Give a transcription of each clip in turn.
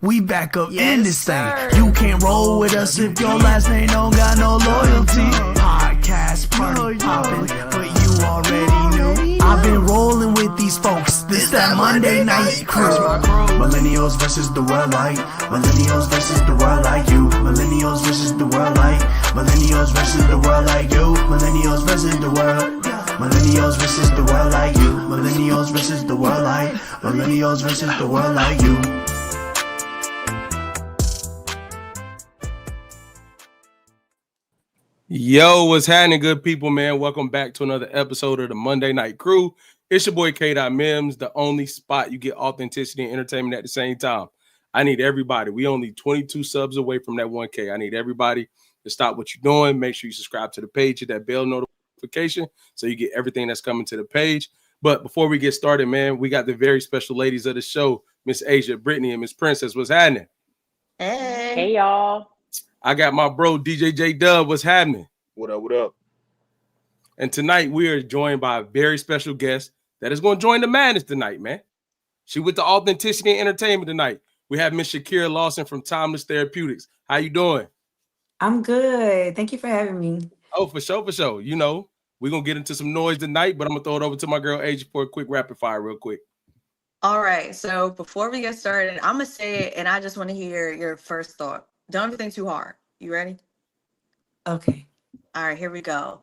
We back up in this thing. You can't roll with us if your last name don't got no loyalty. Podcast party poppin', but you already knew. I've been rolling with these folks. This that Monday night crew. Millennials versus the world like. Millennials versus the world like you. Millennials versus the world like. Millennials versus the world like you. Millennials versus the world. Millennials versus the world like you. Millennials versus the world like. Millennials versus the world like you. Yo, what's happening, good people, man? Welcome back to another episode of the Monday Night Crew. It's your boy K.Mims, the only spot you get authenticity and entertainment at the same time. I need everybody. We only 22 subs away from that 1K. I need everybody to stop what you're doing. Make sure you subscribe to the page, hit that bell notification so you get everything that's coming to the page. But before we get started, man, we got the very special ladies of the show, Miss Asia, Brittany, and Miss Princess. What's happening? Hey, y'all. I got my bro, DJ J Dub. What's happening? What up, what up? And tonight we are joined by a very special guest that is going to join the madness tonight, man. She with the authenticity and entertainment tonight. We have Miss Shakyra Lawson from Timeless Therapeutics. How you doing? I'm good. Thank you for having me. Oh, for sure, for sure. You know, we're going to get into some noise tonight, but I'm going to throw it over to my girl, Asia, for a quick rapid fire real quick. All right. So before we get started, I'm going to say it, and I just want to hear your first thought. Don't ever think too hard. You ready? Okay. All right, here we go.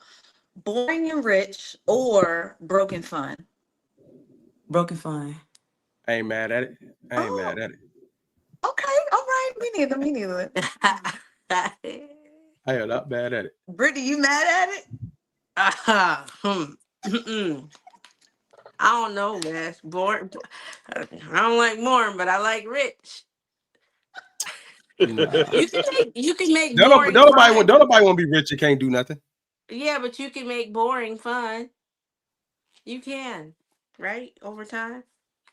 Boring and rich or broken fun? Broken fun. I ain't mad at it. I ain't mad at it. Okay. All right. Me neither. I am not mad at it. Brittany, you mad at it? I don't know, man. Boring. I don't like boring, but I like rich. Nah. You can make Don't boring nobody fun. want to be rich and can't do nothing. Yeah, but you can make boring fun. You can, right? Over time?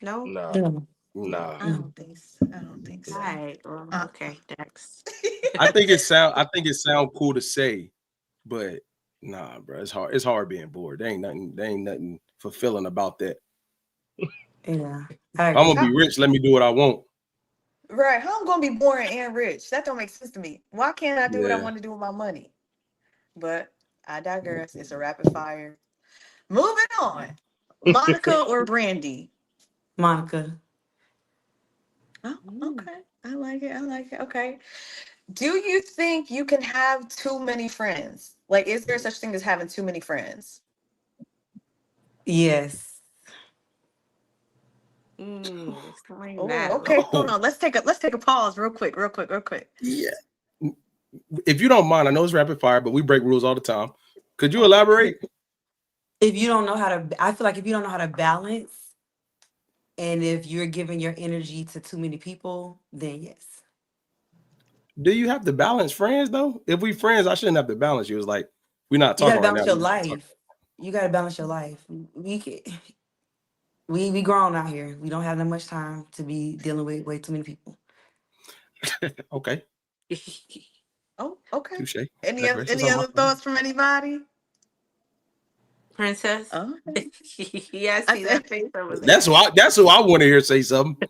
No? Nah. I don't think so. All right. Well, okay, next. I think it sound cool to say, but nah, bro, it's hard. It's hard being bored. There ain't nothing fulfilling about that. Yeah. I'm gonna be rich. Let me do what I want. Right. How I'm going to be boring and rich? That don't make sense to me. Why can't I do what I Yeah. want to do with my money? But I digress. It's a rapid fire. Moving on. Monica or Brandy? Monica. Oh, okay. I like it. Okay. Do you think you can have too many friends? Like, is there such thing as having too many friends? Yes. Oh, okay. Hold on. Let's take a pause real quick. Yeah. If you don't mind, I know it's rapid fire, but we break rules all the time. Could you elaborate? If you don't know how to, I feel like if you don't know how to balance, and if you're giving your energy to too many people, then yes. Do you have to balance friends though? If we friends, I shouldn't have to balance you. It's like we're not You talking gotta right balance now. your life. You gotta balance your life. We grown out here. We don't have that much time to be dealing with way too many people. Okay. Oh, okay. Touche. Any other thoughts from anybody? Princess? Oh, Yeah, I see that face over there. That's who I want to hear say something.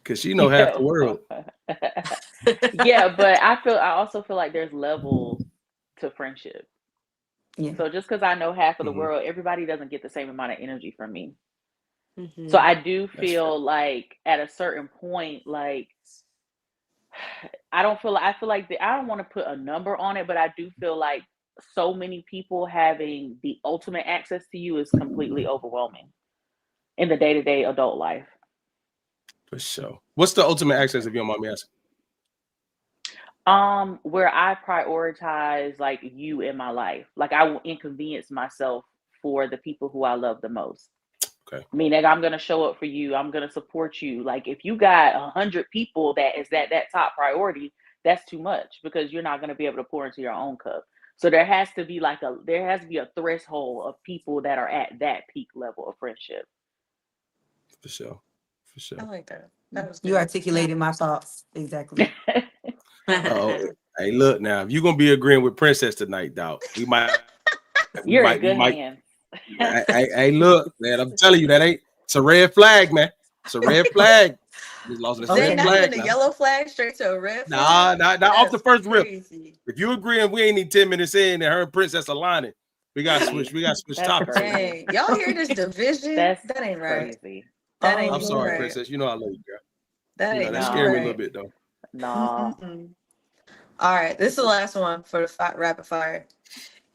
Cause she know half the world. Yeah, but I also feel like there's levels to friendship. Yeah. So just because I know half of the Mhm. world, everybody doesn't get the same amount of energy from me. Mhm. So I do That's feel like at a certain point, like I feel like I don't want to put a number on it, but I do feel like so many people having the ultimate access to you is completely overwhelming in the day-to-day adult life. For sure. What's the ultimate access if you don't mind me asking? Where I prioritize like you in my life. Like I will inconvenience myself for the people who I love the most. Okay. Meaning I'm gonna show up for you, I'm gonna support you. Like if you got 100 people that is that top priority, that's too much because you're not gonna be able to pour into your own cup. So there has to be a threshold of people that are at that peak level of friendship. For sure. I like that. That was You good. articulated my thoughts exactly. Oh, hey, look now. If you're gonna be agreeing with Princess tonight, dog, we might. You're in good hands. Hey, look, man. I'm telling you, it's a red flag, man. It's a red flag. Just lost the Okay. They red not flag even a now. yellow flag straight to a red flag. Nah, not off the That's first rip. crazy. If you agreeing, we ain't need 10 minutes in and her and Princess aligning. We got to switch. We got to switch That's topics. crazy. Dang, y'all hear this division? That's That ain't right. crazy. That Oh, ain't I'm even sorry, right. Princess. You know I love you, girl. That You know ain't that even scared me a right. little bit though. Nah. Mm-mm-mm. All right, this is the last one for the rapid fire.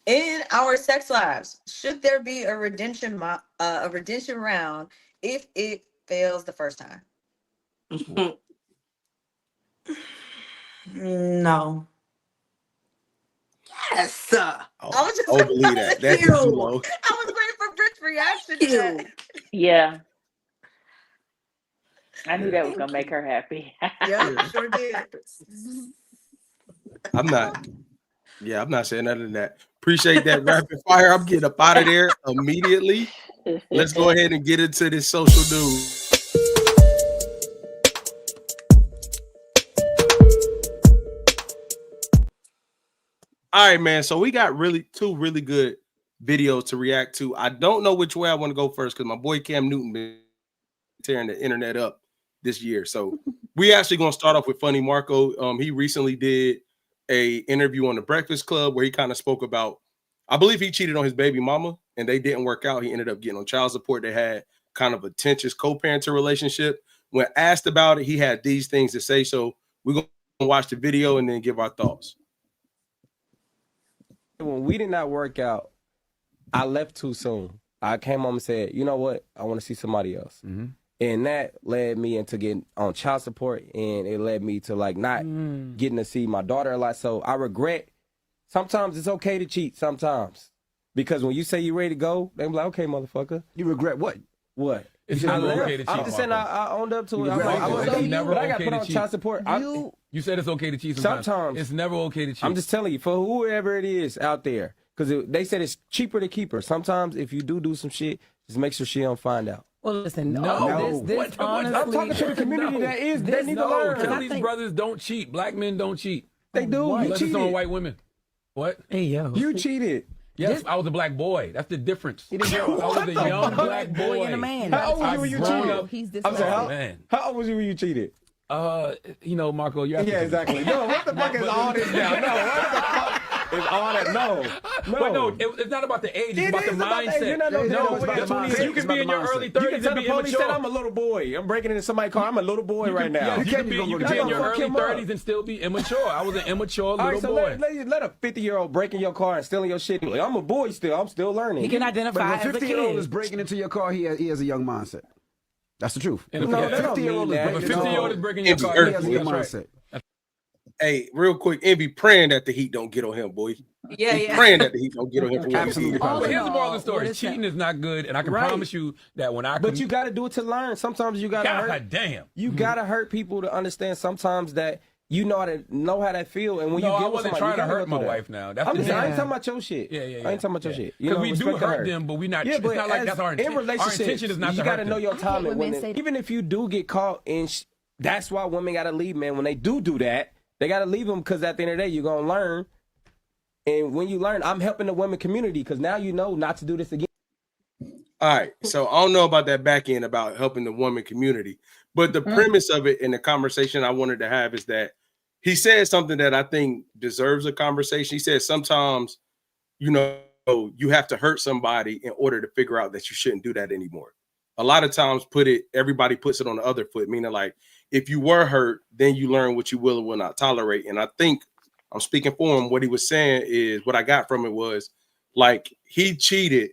In our sex lives, should there be a redemption round if it fails the first time? no. Yes. I was just Oh, believe that. That's too You. low. I was waiting for Britt's reaction to that. Yeah. I knew Yeah. that was gonna make her happy. Yep, sure did. I'm not. Yeah, I'm not saying nothing than that. Appreciate that rapid fire. I'm getting up out of there immediately. Let's go ahead and get into this social news. All right, man. So we got two really good videos to react to. I don't know which way I want to go first because my boy Cam Newton been tearing the internet up this year. So we actually gonna start off with Funny Marco. He recently did a interview on the Breakfast Club where he kind of spoke about, I believe he cheated on his baby mama and they didn't work out. He ended up getting on child support. They had kind of a tense co-parenting relationship. When asked about it, he had these things to say. So we're gonna watch the video and then give our thoughts. When we did not work out, I left too soon. I came home and said, you know what? I want to see somebody else. Mm-hmm. And that led me into getting on child support, and it led me to like not getting to see my daughter a lot. So I regret. Sometimes it's okay to cheat. Sometimes, because when you say you're ready to go, they be like, okay, motherfucker. You regret what? What? It's I never left. okay to cheat. I'm just saying I owned up to it. I'm regret like, it. I It's never but I got okay put to on cheat. child support. You said it's okay to cheat sometimes. Sometimes. It's never okay to cheat. I'm just telling you, for whoever it is out there, because they said it's cheaper to keep her. Sometimes if you do some shit, just make sure she don't find out. Well, listen, No. this honestly, I'm talking to the community that is. They need to learn. Tell these brothers don't cheat. Black men don't cheat. They do. You Unless it's on cheated. white women. What? Hey, yo. You cheated. Yes, I was a black boy. That's the difference. I was a What young the black boy. and a man. How old were you when you grown cheated? up. He's I'm sorry, Man. how old was you when you cheated? Marco, you're Yeah, exactly. No, what the fuck is all this now? No, what the fuck is all that? No. But no, it's not about the age. It's about the mindset. You're not no No, it's about the mindset. You can be in your early You can 30s tell and the be police that immature. I'm a little boy. I'm breaking into somebody's car. I'm a little boy right now. You can be in your fuck early him up. 30s and still be immature. I was an immature All right, little so boy. let a 50-year-old break in your car and stealing your shit. I'm a boy still. I'm still learning. He can But identify if a as a 50-year-old is kid. breaking into your car, he has a young mindset. That's the truth. And No, that don't 50-year-old mean is that. If a breaking into 50-year-old is breaking your It'd be car, he hurtful. has a young that's right. mindset. Hey, real quick, and be praying that the heat don't get on him, boy. Yeah, Be yeah. praying that the heat don't get on him for what he Absolutely. did. All But in here's the moral of the all, story. what is Cheating that? is not good, and I can Right. promise you that when I But you got to do it to learn. Sometimes you got to hurt. God damn. You got to hurt people to understand sometimes that you know how that feel. And when No, you I get with wasn't somebody, trying you to gotta hurt go my through that. wife now. That's I'm the just, I ain't thing. talking about your shit. Yeah. I ain't talking about your shit. Because we do respect the hurt them, but we not. Yeah, It's but not like that's our in intent. Our relationships, intention is not you to got hurt to know them. your time and women when say- even if you do get caught in, that's why women got to leave, man. When they do that, they got to leave them because at the end of the day, you're gonna learn. And when you learn, I'm helping the women community because now you know not to do this again. All right. So I don't know about that back end about helping the woman community, but the premise of it in the conversation I wanted to have is that he said something that I think deserves a conversation. He said sometimes, you you have to hurt somebody in order to figure out that you shouldn't do that anymore. A lot of times everybody puts it on the other foot, meaning like if you were hurt, then you learn what you will and will not tolerate. And I think I'm speaking for him. What he was saying is what I got from it was like he cheated.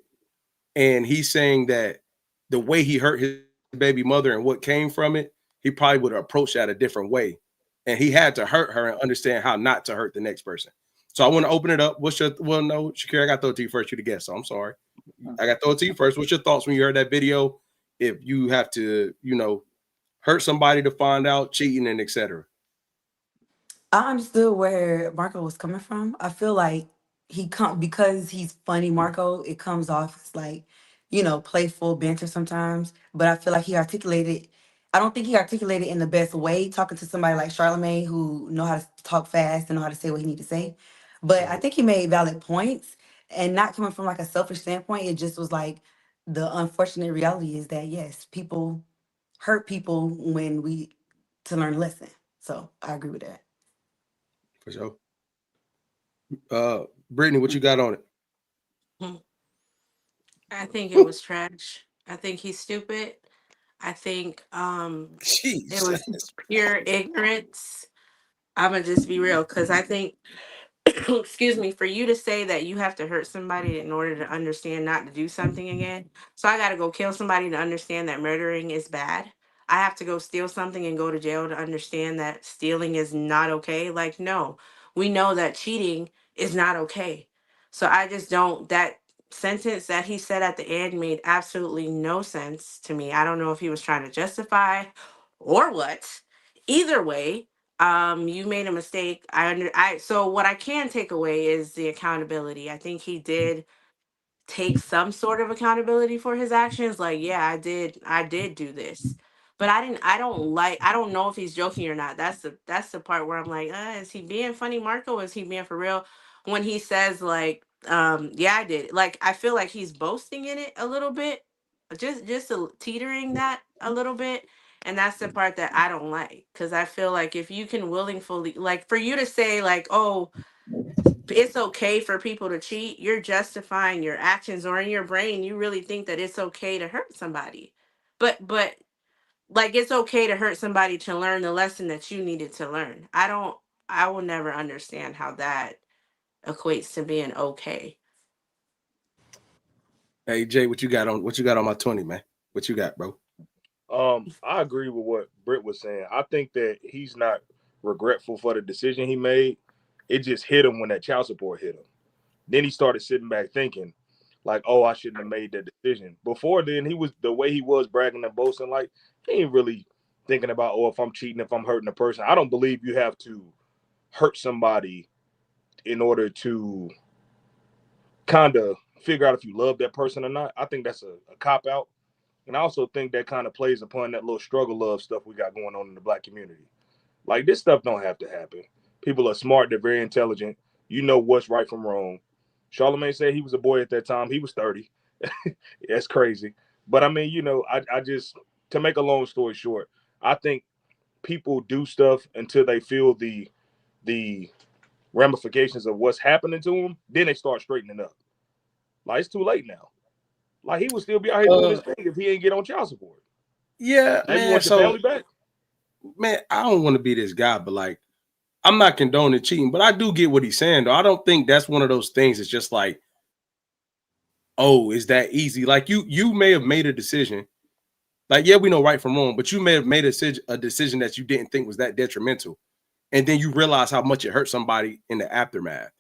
And he's saying that the way he hurt his baby mother and what came from it, he probably would have approached that a different way. And he had to hurt her and understand how not to hurt the next person. So I want to open it up. No, Shakyra, I got to throw it to you first. You to guess. So I'm sorry. I got to throw it to you first. What's your thoughts when you heard that video? If you have to, hurt somebody to find out, cheating and etc. I understood where Marco was coming from. I feel like because he's funny, Marco, it comes off as like, playful banter sometimes. But I feel like I don't think he articulated in the best way, talking to somebody like Charlamagne who know how to talk fast and know how to say what he need to say. But I think he made valid points and not coming from like a selfish standpoint. It just was like the unfortunate reality is that yes, people hurt people when we to learn a lesson. So I agree with that. For sure. Brittany, what you got on it? Hmm. I think it was trash. I think he's stupid. I think it was Jesus. pure ignorance. I'm gonna just be real because I think excuse me, for you to say that you have to hurt somebody in order to understand not to do something again. So I got to go kill somebody to understand that murdering is bad. I have to go steal something and go to jail to understand that stealing is not okay. Like, no, we know that cheating is not okay. So I just don't, that sentence that he said at the end made absolutely no sense to me. I don't know if he was trying to justify or what. Either way, you made a mistake. I so what I can take away is the accountability. I think he did take some sort of accountability for his actions. Like, yeah, I did do this. But I don't know if he's joking or not. That's the part where I'm like, is he being funny, Marco? Is he being for real? When he says like, yeah, I did. Like, I feel like he's boasting in it a little bit. Teetering that a little bit. And that's the part that I don't like. Cause I feel like if you can willingly, like, for you to say like, oh, it's okay for people to cheat, you're justifying your actions, or in your brain you really think that it's okay to hurt somebody. But like, it's okay to hurt somebody to learn the lesson that you needed to learn. I will never understand how that equates to being okay. Hey Jay, what you got on? What you got on my 20, man? What you got, bro? I agree with what Britt was saying. I think that he's not regretful for the decision he made. It just hit him when that child support hit him. Then he started sitting back thinking, like, oh, I shouldn't have made that decision. Before then, he was the way he was bragging and boasting, like he ain't really thinking about, oh, if I'm cheating, if I'm hurting a person. I don't believe you have to hurt somebody in order to kind of figure out if you love that person or not. I think that's a cop out. And I also think that kind of plays upon that little struggle love stuff we got going on in the black community. Like, this stuff don't have to happen. People are smart. They're very intelligent. You know what's right from wrong. Charlamagne said he was a boy at that time. He was 30. That's crazy. But I mean, I just, to make a long story short, I think people do stuff until they feel the ramifications of what's happening to them. Then they start straightening up. Like, it's too late now. Like, he would still be out here doing his thing if he ain't get on child support. Yeah, Now you man. want your family back? Man, I don't want to be this guy, but like, I'm not condoning cheating, but I do get what he's saying, though. I don't think that's one of those things. It's just like, oh, is that easy? Like, you may have made a decision. Like, yeah, we know right from wrong, but you may have made a decision that you didn't think was that detrimental. And then you realize how much it hurt somebody in the aftermath.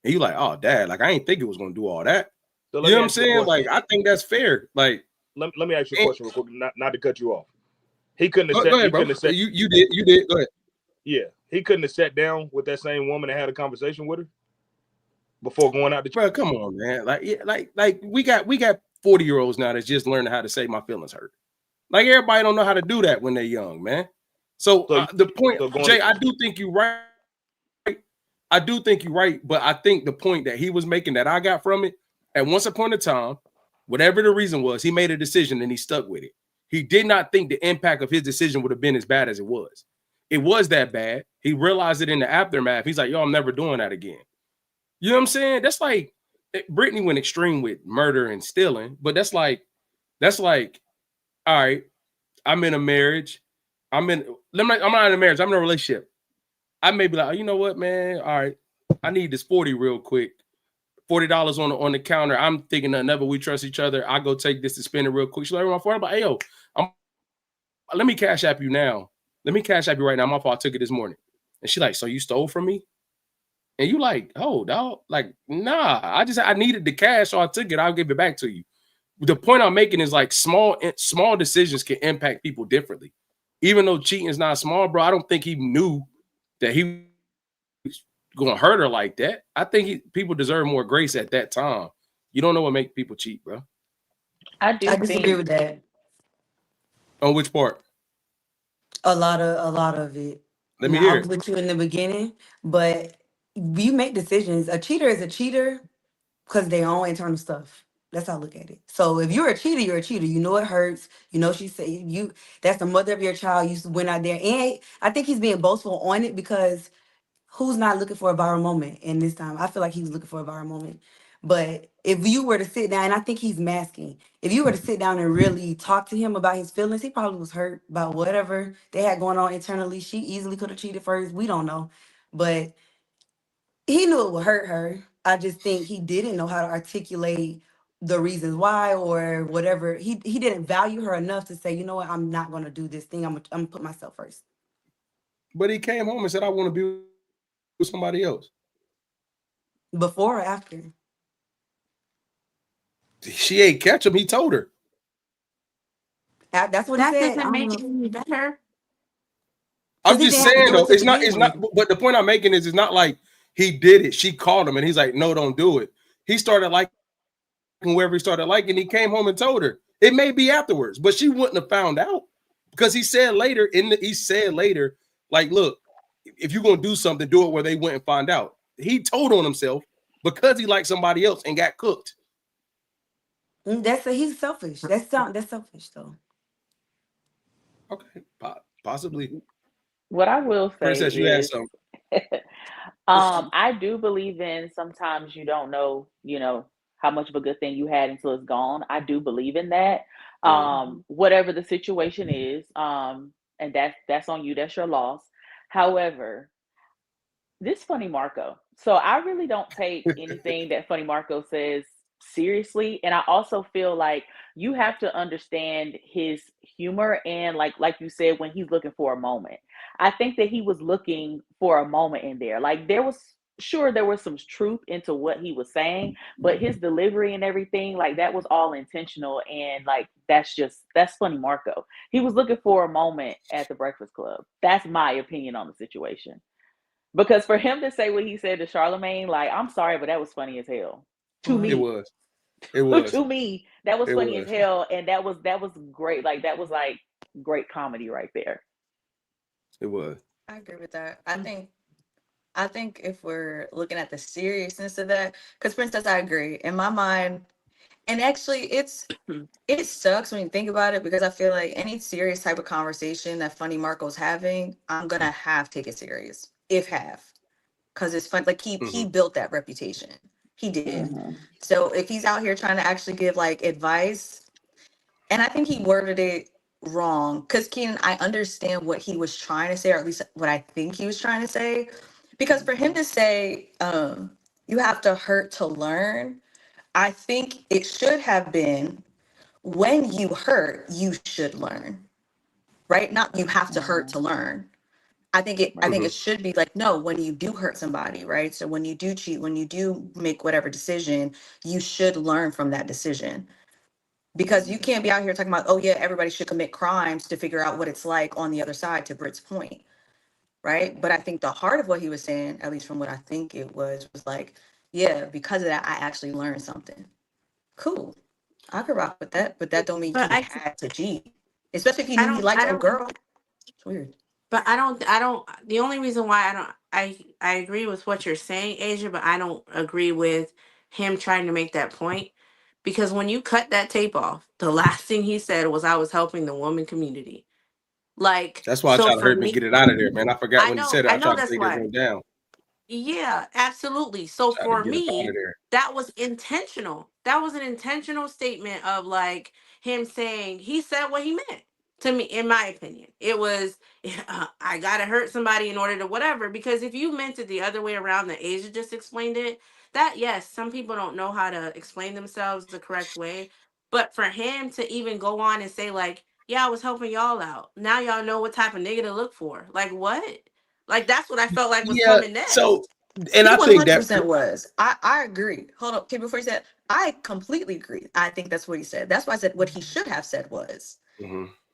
And you're like, oh, dad, like, I ain't think it was going to do all that. So You know what I'm saying? Like, I think that's fair. Like, let me ask you a question real quick, not to cut you off. He couldn't have go ahead, bro. You did. Go ahead. Yeah, he couldn't have sat down with that same woman and had a conversation with her before going out to. Bro, come on, man. Like, yeah, like we got 40-year-olds now that's just learning how to say my feelings hurt. Like, everybody don't know how to do that when they're young, man. So the point, Jay, I do think you're right. I do think you're right, but I think the point that he was making that I got from it, at once upon a time, whatever the reason was, he made a decision and he stuck with it. He did not think the impact of his decision would have been as bad as it was. It was that bad. He realized it in the aftermath. He's like, yo, I'm never doing that again. You know what I'm saying? That's like, Brittany went extreme with murder and stealing, but that's like, all right, I'm in a marriage. I'm not in a marriage. I'm in a relationship. I may be like, oh, you know what, man? All right, I need this 40 real quick. $40 on the counter. I'm thinking that never we trust each other. I go take this to spend it real quick. She's like, my phone. I'm like, hey, yo, let me cash app you now. Let me cash app you right now. My fault. I took it this morning. And she's like, so you stole from me? And you like, oh, dog, like, nah, I needed the cash, so I took it. I'll give it back to you. The point I'm making is like small decisions can impact people differently. Even though cheating is not small, bro, I don't think he knew that he was going to hurt her like that. I think people deserve more grace at that time. You don't know what makes people cheat, bro. I disagree with that. On which part? A lot of it. Let me hear I was it. with you in the beginning, but you make decisions. A cheater is a cheater because they own internal stuff. That's how I look at it. So if you're a cheater, you're a cheater. You know it hurts. You know she said you. That's the mother of your child. You went out there, and I think he's being boastful on it because who's not looking for a viral moment in this time? I feel like he was looking for a viral moment. But if you were to sit down, and I think he's masking, if you were to sit down and really talk to him about his feelings, he probably was hurt about whatever they had going on internally. She easily could have cheated first. We don't know. But he knew it would hurt her. I just think he didn't know how to articulate the reasons why or whatever. He didn't value her enough to say, you know what, I'm not gonna do this thing. I'm gonna put myself first. But he came home and said, I want to be with somebody else. Before or after? She ain't catch him. He told her. That's what That he said. doesn't make it any better. I'm He just didn't have to saying do though, it to it's begin not. with. But the point I'm making is, it's not like he did it. She called him and he's like, no, don't do it. He started liking whoever he started liking. He came home and told her. It may be afterwards, but she wouldn't have found out because he said later like, look, if you're gonna do something, do it where they wouldn't find out. He told on himself because he liked somebody else and got cooked. He's selfish. That's selfish though. Okay, possibly. What I will say Princess, you had is, something. I do believe in sometimes you don't know, how much of a good thing you had until it's gone. I do believe in that. Whatever the situation is, and that's on you, that's your loss. However, this Funny Marco. So I really don't take anything that Funny Marco says seriously. And I also feel like you have to understand his humor and like you said, when he's looking for a moment. I think that he was looking for a moment in there. Like there was some truth into what he was saying, but his delivery and everything, like that was all intentional. And like that's Funny Marco. He was looking for a moment at the Breakfast Club. That's my opinion on the situation. Because for him to say what he said to Charlemagne, like, I'm sorry, but that was funny as hell. To It me. was. It was. To me, that was It funny as was. hell. And that was great. Like that was like great comedy right there. It was. I agree with that. I think if we're looking at the seriousness of that, because Princess, I agree. In my mind, and actually it sucks when you think about it because I feel like any serious type of conversation that Funny Marco's having, I'm gonna have to take it serious. If half. Because it's fun, like he built that reputation. He did. So if he's out here trying to actually give like advice, and I think he worded it wrong. Because Keenan, I understand what he was trying to say, or at least what I think he was trying to say. Because for him to say, you have to hurt to learn, I think it should have been when you hurt, you should learn, right? Not you have to hurt to learn. I think it should be like, no, when you do hurt somebody, right? So when you do cheat, when you do make whatever decision, you should learn from that decision. Because you can't be out here talking about, oh yeah, everybody should commit crimes to figure out what it's like on the other side, to Britt's point. Right. But I think the heart of what he was saying, at least from what I think it was like, yeah, because of that, I actually learned something. Cool. I could rock with that, but that don't mean But he had to cheat. Especially if he knew he liked I a don't. girl. It's weird. But I don't. The only reason why I don't. I agree with what you're saying, Asia, but I don't agree with him trying to make that point because when you cut that tape off, the last thing he said was, "I was helping the woman community." Like, That's why I so tried to for hurry me me, get it out of there, man. I forgot when he said it. I I know tried to that's take why. everything down. Yeah, absolutely. So Tried to for get up out me, of there. that was intentional. That was an intentional statement of like him saying he said what he meant to me, in my opinion. It was, I gotta hurt somebody in order to whatever. Because if you meant it the other way around, that Asia just explained it, that yes, some people don't know how to explain themselves the correct way. But for him to even go on and say, like, yeah, I was helping y'all out. Now y'all know what type of nigga to look for. Like what? Like that's what I felt like was Yeah. coming So, next. and He I think that 100% was. I agree. Hold up. Okay, before you said, I completely agree. I think that's what he said. That's why I said what he should have said was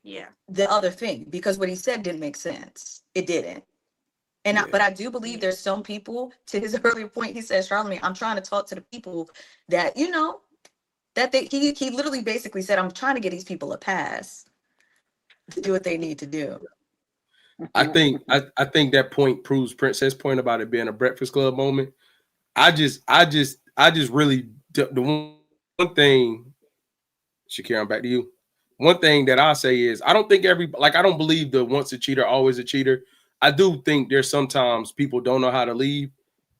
Yeah. the other thing, because what he said didn't make sense. It didn't. And yeah. but I do believe there's some people, to his earlier point, he says, Charlamagne, I'm trying to talk to the people that, that he literally basically said, I'm trying to get these people a pass to do what they need to do. I think that point proves Princess' point about it being a Breakfast Club moment. I just really the one one thing, Shakyra, I'm back to you. One thing that I say is I don't think I don't believe the once a cheater, always a cheater. I do think there's sometimes people don't know how to leave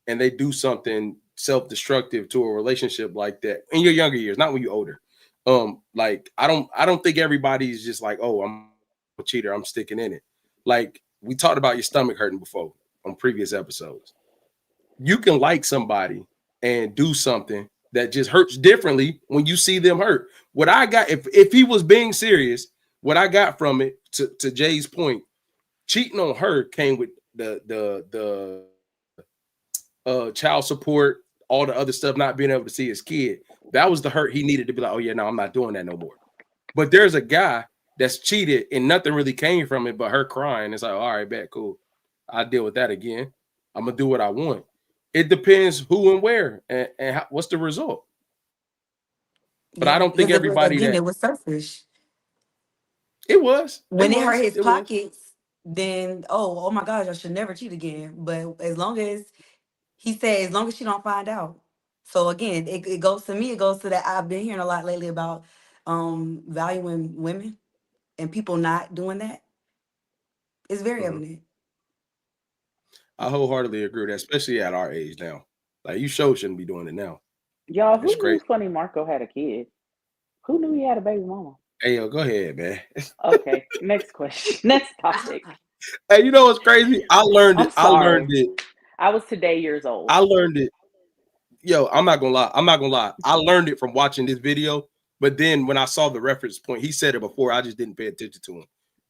and they do something self-destructive to a relationship like that in your younger years, not when you're older. Like I don't think everybody's just like, oh, I'm a cheater, I'm sticking in it. Like we talked about your stomach hurting before on previous episodes. You can like somebody and do something that just hurts differently when you see them hurt. What I got, if he was being serious, what I got from it to Jay's point, cheating on her came with the child support, all the other stuff, not being able to see his kid. That was the hurt he needed to be like, oh yeah, no, I'm not doing that no more. But there's a guy that's cheated and nothing really came from it but her crying. It's like, all right, bet, cool. I'll deal with that again. I'm gonna do what I want. It depends who and where and how, what's the result. But I Yeah, don't think because everybody again, that it was selfish. it was, When it hurt his pockets, then oh my gosh, I should never cheat again. But as long as he said, as long as she don't find out. So again, it goes to me. It goes to that. I've been hearing a lot lately about valuing women and people not doing that. It's very Mhm. evident. I wholeheartedly agree with that, especially at our age now. Like you sure shouldn't be doing it now. Y'all, It's who knew crazy. Funny Marco had a kid? Who knew he had a baby mama? Hey yo, go ahead, man. Okay, next question. Next topic. Hey, you know what's crazy? I learned I'm it. I learned sorry. it. I was today years old. I learned it. Yo, I'm not gonna lie. I'm not gonna lie. I learned it from watching this video, but then when I saw the reference point, he said it before. I just didn't pay attention to him.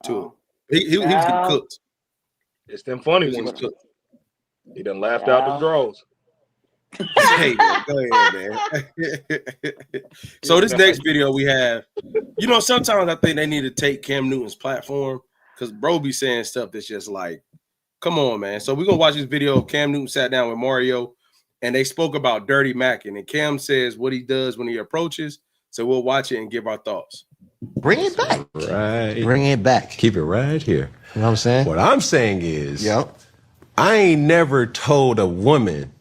To Oh, it. He was getting child, cooked. It's them funny He was ones. getting cooked. He done laughed out them child. draws. Hey man, go ahead, man. So this next video we have, you know, sometimes I think they need to take Cam Newton's platform because bro be saying stuff that's just like, come on, man. So we're gonna watch this video. Cam Newton sat down with Mario and they spoke about Dirty Mackin. And Cam says what he does when he approaches. So we'll watch it and give our thoughts. Bring it back. Right. Bring it back. Keep it right here. You know what I'm saying? What I'm saying is, Yep. I ain't never told a woman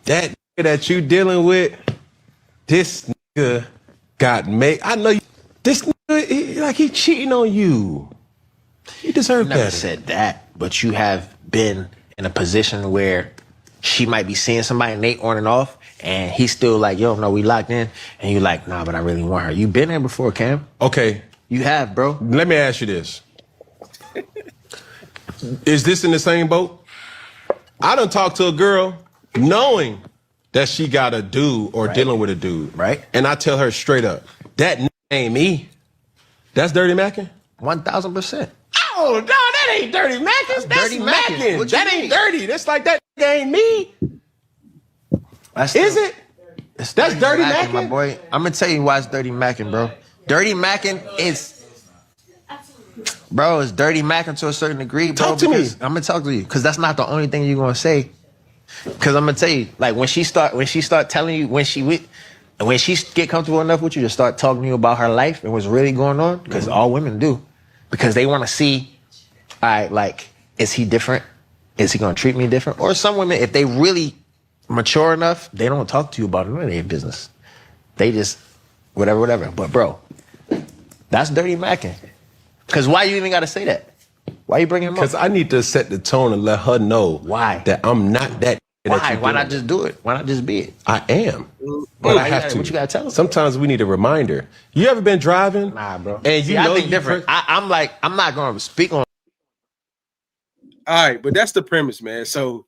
that nigga that you dealing with, this nigga got made. I know you, this nigga, he cheating on you. You deserve Never better. said that, but you have been in a position where she might be seeing somebody and they on and off, and he's still like, yo, no, we locked in, and you like, nah, but I really want her. You been there before, Cam? Okay, You have, bro. let me ask you this. Is this in the same boat? I done talked to a girl knowing that she got a dude or dealing with a dude. Right. And I tell her straight up, that ain't me. That's Dirty Mackin? 1,000%. Oh, no, that ain't Dirty Mackin. That's Dirty Mackin. Mackin. What you That mean? ain't dirty. That's like that ain't me. That's Is still- it? That's Dirty Mackin? my boy. I'm gonna tell you why it's Dirty Mackin, bro. Dirty Mackin is, bro, it's Dirty Mackin to a certain degree, bro. Talk to me. I'm gonna talk to you, because that's not the only thing you're gonna say. Because I'm gonna tell you, like when she start telling you when she get comfortable enough with you to start talking to you about her life and what's really going on, because all women do, because they want to see, all right, like, is he different? Is he gonna treat me different? Or some women, if they really mature enough, they don't talk to you about none of their business. They just whatever. But bro, that's Dirty Mackin. Because why you even gotta say that? Why you bringing him up? Because I need to set the tone and let her know Why? that I'm not that. Why? That you Why not dealing just do it? Why not just be it? with. I am. But I have to. What you gotta tell her? Sometimes we need a reminder. You ever been driving? Nah, bro. And See, you I know think you different. I'm not gonna speak on. All right, but that's the premise, man. So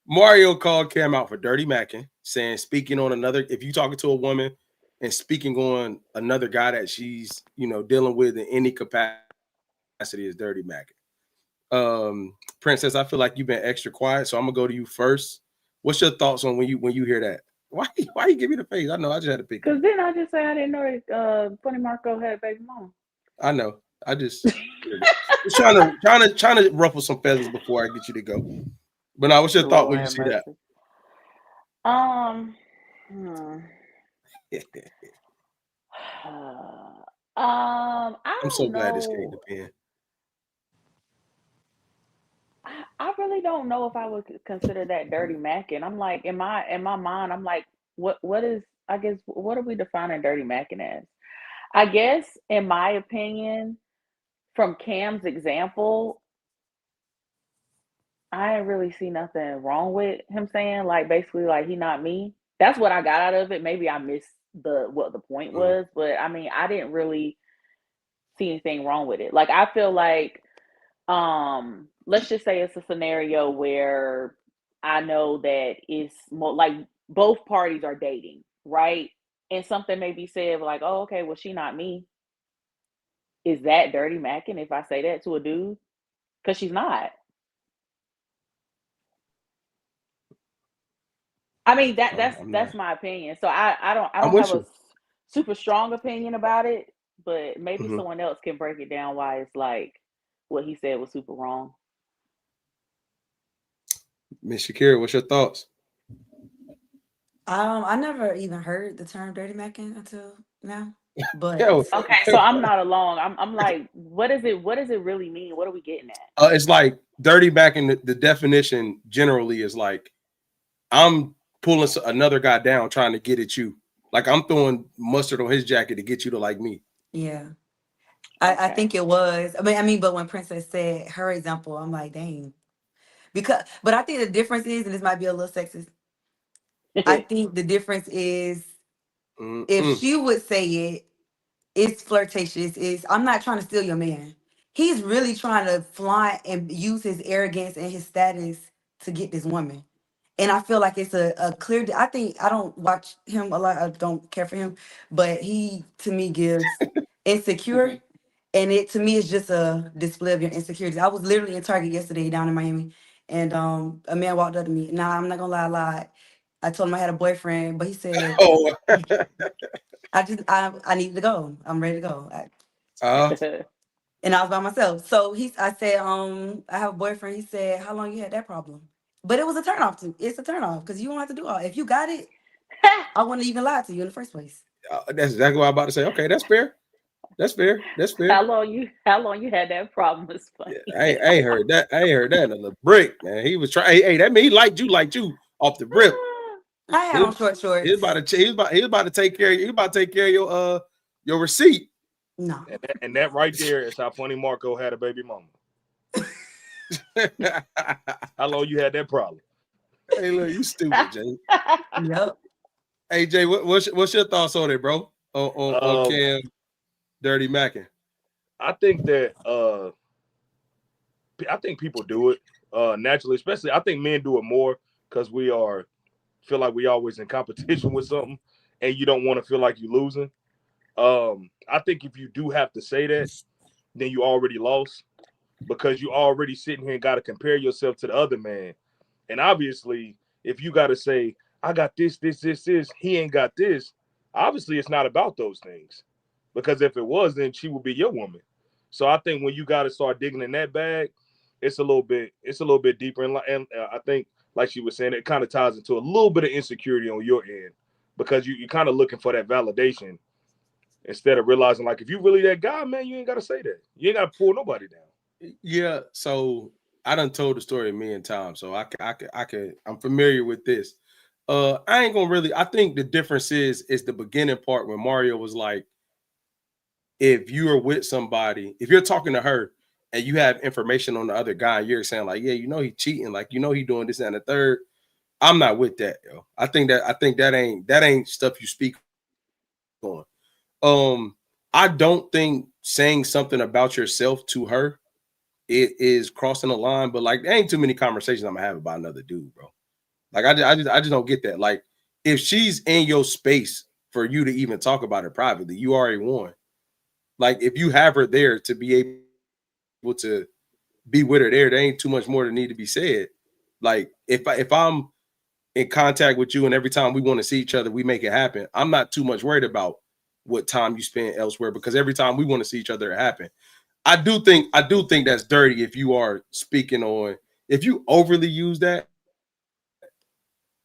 Mario called Cam out for Dirty Mackin, saying speaking on another, if you talking to a woman and speaking on another guy that she's, you know, dealing with in any capacity is Dirty Mackin. Princess, I feel like you've been extra quiet, so I'm gonna go to you first. What's your thoughts on when you hear that? Why you give me the face? I know I just had to pick. Because then I just say I didn't know that Funny Marco had a baby mama. I know. I just trying to ruffle some feathers before I get you to go. But now, what's your thought when you see that? Hmm. I I'm so don't glad this came know. to pen. I really don't know if I would consider that Dirty Mackin. I'm like, in my mind, I'm like, what is I guess what are we defining dirty macking as? I guess, in my opinion, from Cam's example, I didn't really see nothing wrong with him saying like basically like he not me. That's what I got out of it. Maybe I missed what the point was, but I mean I didn't really see anything wrong with it. Like I feel like let's just say it's a scenario where I know that it's more like both parties are dating, right? And something may be said like, oh, okay, well, she not me. Is that dirty macking if I say that to a dude? Because she's not. I mean that's my opinion. So I I'm don't have with a you. super strong opinion about it, but maybe someone else can break it down why it's like what he said was super wrong. Miss Shakyra, what's your thoughts? I never even heard the term dirty macking until now. But Yeah, Okay, so I'm not alone. I'm like, what does it really mean? What are we getting at? it's like dirty back in the definition generally is like I'm pulling another guy down trying to get at you. Like I'm throwing mustard on his jacket to get you to like me. yeah. I Okay. think it was. I mean, but when Princess said her example, I'm like, dang. But I think the difference is, and this might be a little sexist. I think the difference is if Mm-mm. she would say it, it's flirtatious. I'm not trying to steal your man. He's really trying to flaunt and use his arrogance and his status to get this woman. And I feel like it's a clear. I think I don't watch him a lot. I don't care for him, but he to me gives insecure, and it to me is just a display of your insecurities. I was literally in Target yesterday down in Miami, and a man walked up to me. Now I'm not gonna lie, I lied. I told him I had a boyfriend, but he said, Oh, I needed to go. I'm ready to go. And I was by myself. So I said, I have a boyfriend. He said, how long you had that problem? But it was a turnoff to it's a turnoff because you don't have to do all. If you got it, I wouldn't even lie to you in the first place. that's exactly what I'm about to say. Okay, that's fair. That's fair. That's fair. How long you had that problem was funny. Yeah, I ain't heard that. I ain't heard that in the brick, man. He was trying. Hey, that mean he liked you off the rip. I had on short shorts. He was about to take care of you. He about to take care of your receipt. No. And that right there is how funny Marco had a baby mama. How long you had that problem? Hey, look, you stupid, Jay. Yep. Hey, Jay, what's your thoughts on it, bro? On Cam dirty macking? I think that I think people do it naturally, especially I think men do it more because feel like we always in competition with something, and you don't want to feel like you're losing. I think if you do have to say that, then you already lost because you already sitting here and got to compare yourself to the other man. And obviously, if you got to say, I got this, he ain't got this, obviously it's not about those things. Because if it was, then she would be your woman. So I think when you got to start digging in that bag, it's a little bit deeper. And I think, like she was saying, it kind of ties into a little bit of insecurity on your end because you're kind of looking for that validation instead of realizing, like, if you really that guy, man, you ain't got to say that. You ain't got to pull nobody down. Yeah. So I done told the story a million times, so I'm familiar with this. I ain't gonna really. I think the difference is the beginning part when Mario was like, if you are with somebody, if you're talking to her and you have information on the other guy, and you're saying like, yeah, you know he cheating, like you know he doing this and the third. I'm not with that, yo. I think that ain't stuff you speak on. I don't think saying something about yourself to her it is crossing the line, but like there ain't too many conversations I'm gonna have about another dude, bro. Like I just don't get that. Like if she's in your space for you to even talk about it privately, you already won. Like if you have her there to be able to be with her there ain't too much more that need to be said. Like if I'm in contact with you and every time we want to see each other, we make it happen. I'm not too much worried about what time you spend elsewhere because every time we want to see each other, it happen. I do think that's dirty if you are speaking on if you overly use that.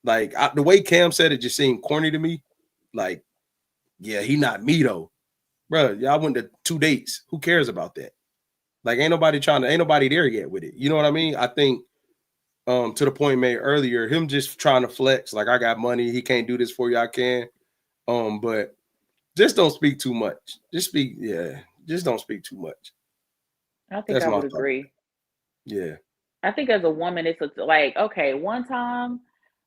Like the way Cam said it just seemed corny to me. Like, yeah, he not me though, bro. Y'all went to 2 dates. Who cares about that? Like, ain't nobody there yet with it. You know what I mean? I think to the point made earlier, him just trying to flex, like I got money, he can't do this for you, I can. But just don't speak too much. Just don't speak too much. I think That's I my would thought. agree. Yeah. I think as a woman, it's like, okay, one time,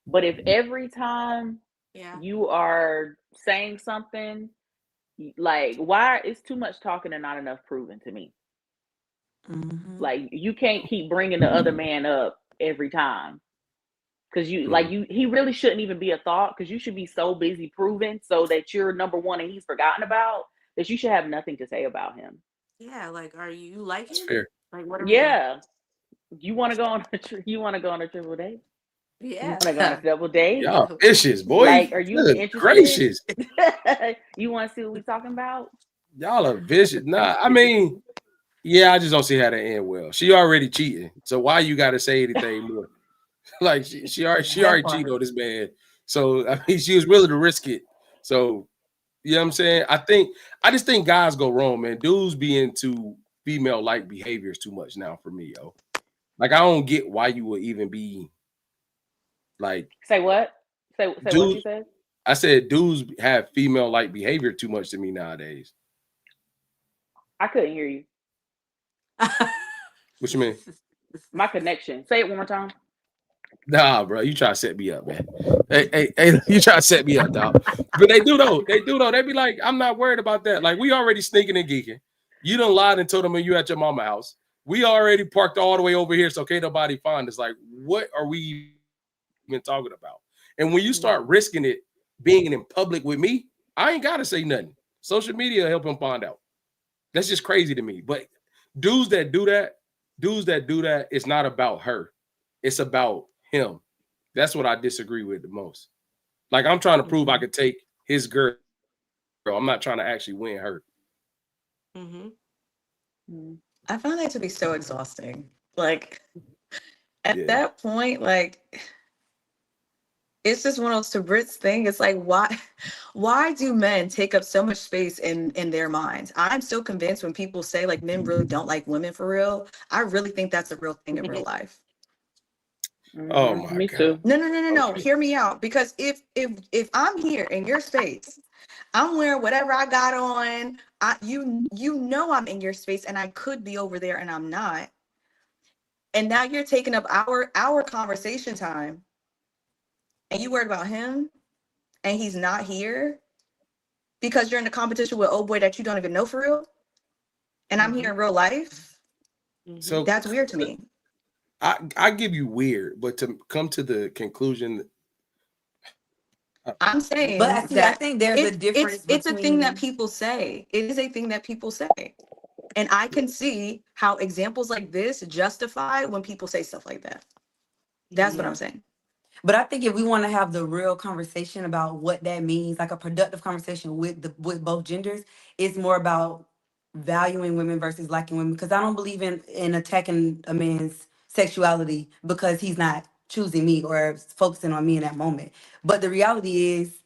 but if every time Yeah. you are saying something, like, why? It's too much talking and not enough proving to me. Mhm. Like, you can't keep bringing the other man up every time. Because he really shouldn't even be a thought, because you should be so busy proving so that you're number one and he's forgotten about, that you should have nothing to say about him. Yeah, like, are you like That's him? fair. Like, what are we doing? Yeah. You want to go on you want to go on a triple date? You Yeah. want to go on a double date? Y'all vicious, boy. Like, are you Good interested? gracious. You want to see what we talking about? Y'all are vicious. Nah, I mean, yeah, I just don't see how that end well. She already cheating. So why you gotta say anything more? Like she already part. cheated on this man. So I mean she was willing to risk it. So you know what I'm saying? I just think guys go wrong, man. Dudes be into female like behaviors too much now for me, yo. Like I don't get why you would even be like Say what? Say what you dudes. said? I said dudes have female like behavior too much to me nowadays. I couldn't hear you. What you mean? My connection. Say it one more time. Nah, bro, you try to set me up, man. Hey, you try to set me up, dog. But they do though. They do though. They be like, I'm not worried about that. Like we already sneaking and geeking. You done lied and told them you at your mama house. We already parked all the way over here, so can't nobody find us. Like, what are we even talking about? And when you start risking it, being in public with me, I ain't gotta say nothing. Social media help him find out. That's just crazy to me. But dudes that do that, it's not about her. It's about him. That's what I disagree with the most. Like I'm trying to prove I could take his girl. I'm not trying to actually win her. I find that to be so exhausting. Like at Yeah. that point, like it's just one of those to Brit's thing. It's like why do men take up so much space in their minds? I'm so convinced when people say like men really don't like women for real. I really think that's a real thing in real life. Oh my Me God. too. No. Okay. Hear me out. Because if I'm here in your space, I'm wearing whatever I got on. You know I'm in your space and I could be over there and I'm not. And now you're taking up our conversation time and you worried about him and he's not here because you're in a competition with old boy that you don't even know for real. And I'm here in real life. So That's weird to me. I give you weird, but to come to the conclusion, I'm saying But I that think there's a difference it's a thing that between people say. It is a thing that people say. And I can see how examples like this justify when people say stuff like that. That's what I'm saying. But I think if we want to have the real conversation about what that means, like a productive conversation with both genders, it's more about valuing women versus liking women. Because I don't believe in attacking a man's sexuality because he's not choosing me or focusing on me in that moment. But the reality is,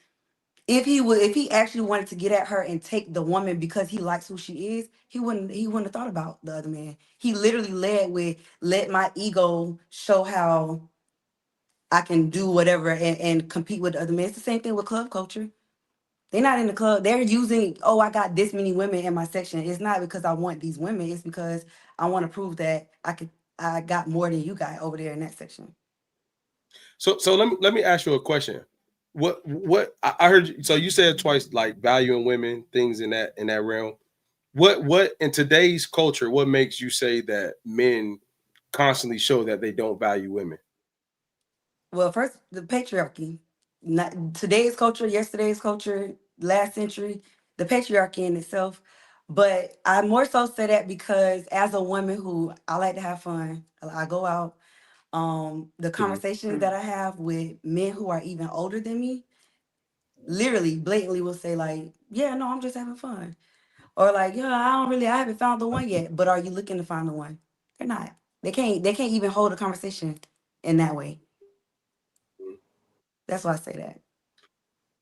if he actually wanted to get at her and take the woman because he likes who she is, he wouldn't have thought about the other man. He literally led with let my ego show how I can do whatever and compete with the other men. It's the same thing with club culture. They're not in the club. They're using, oh, I got this many women in my section. It's not because I want these women. It's because I want to prove that I got more than you got over there in that section. so let me ask you a question. What I heard you, so you said twice like valuing women, things in that realm. What in today's culture, what makes you say that men constantly show that they don't value women? Well, first, the patriarchy. Not today's culture, yesterday's culture, last century, the patriarchy in itself. But I more so say that because as a woman who I like to have fun, I go out. The conversations that I have with men who are even older than me, literally, blatantly will say like, "Yeah, no, I'm just having fun," or like, "Yeah, I haven't found the one yet." But are you looking to find the one? They're not. They can't even hold a conversation in that way. That's why I say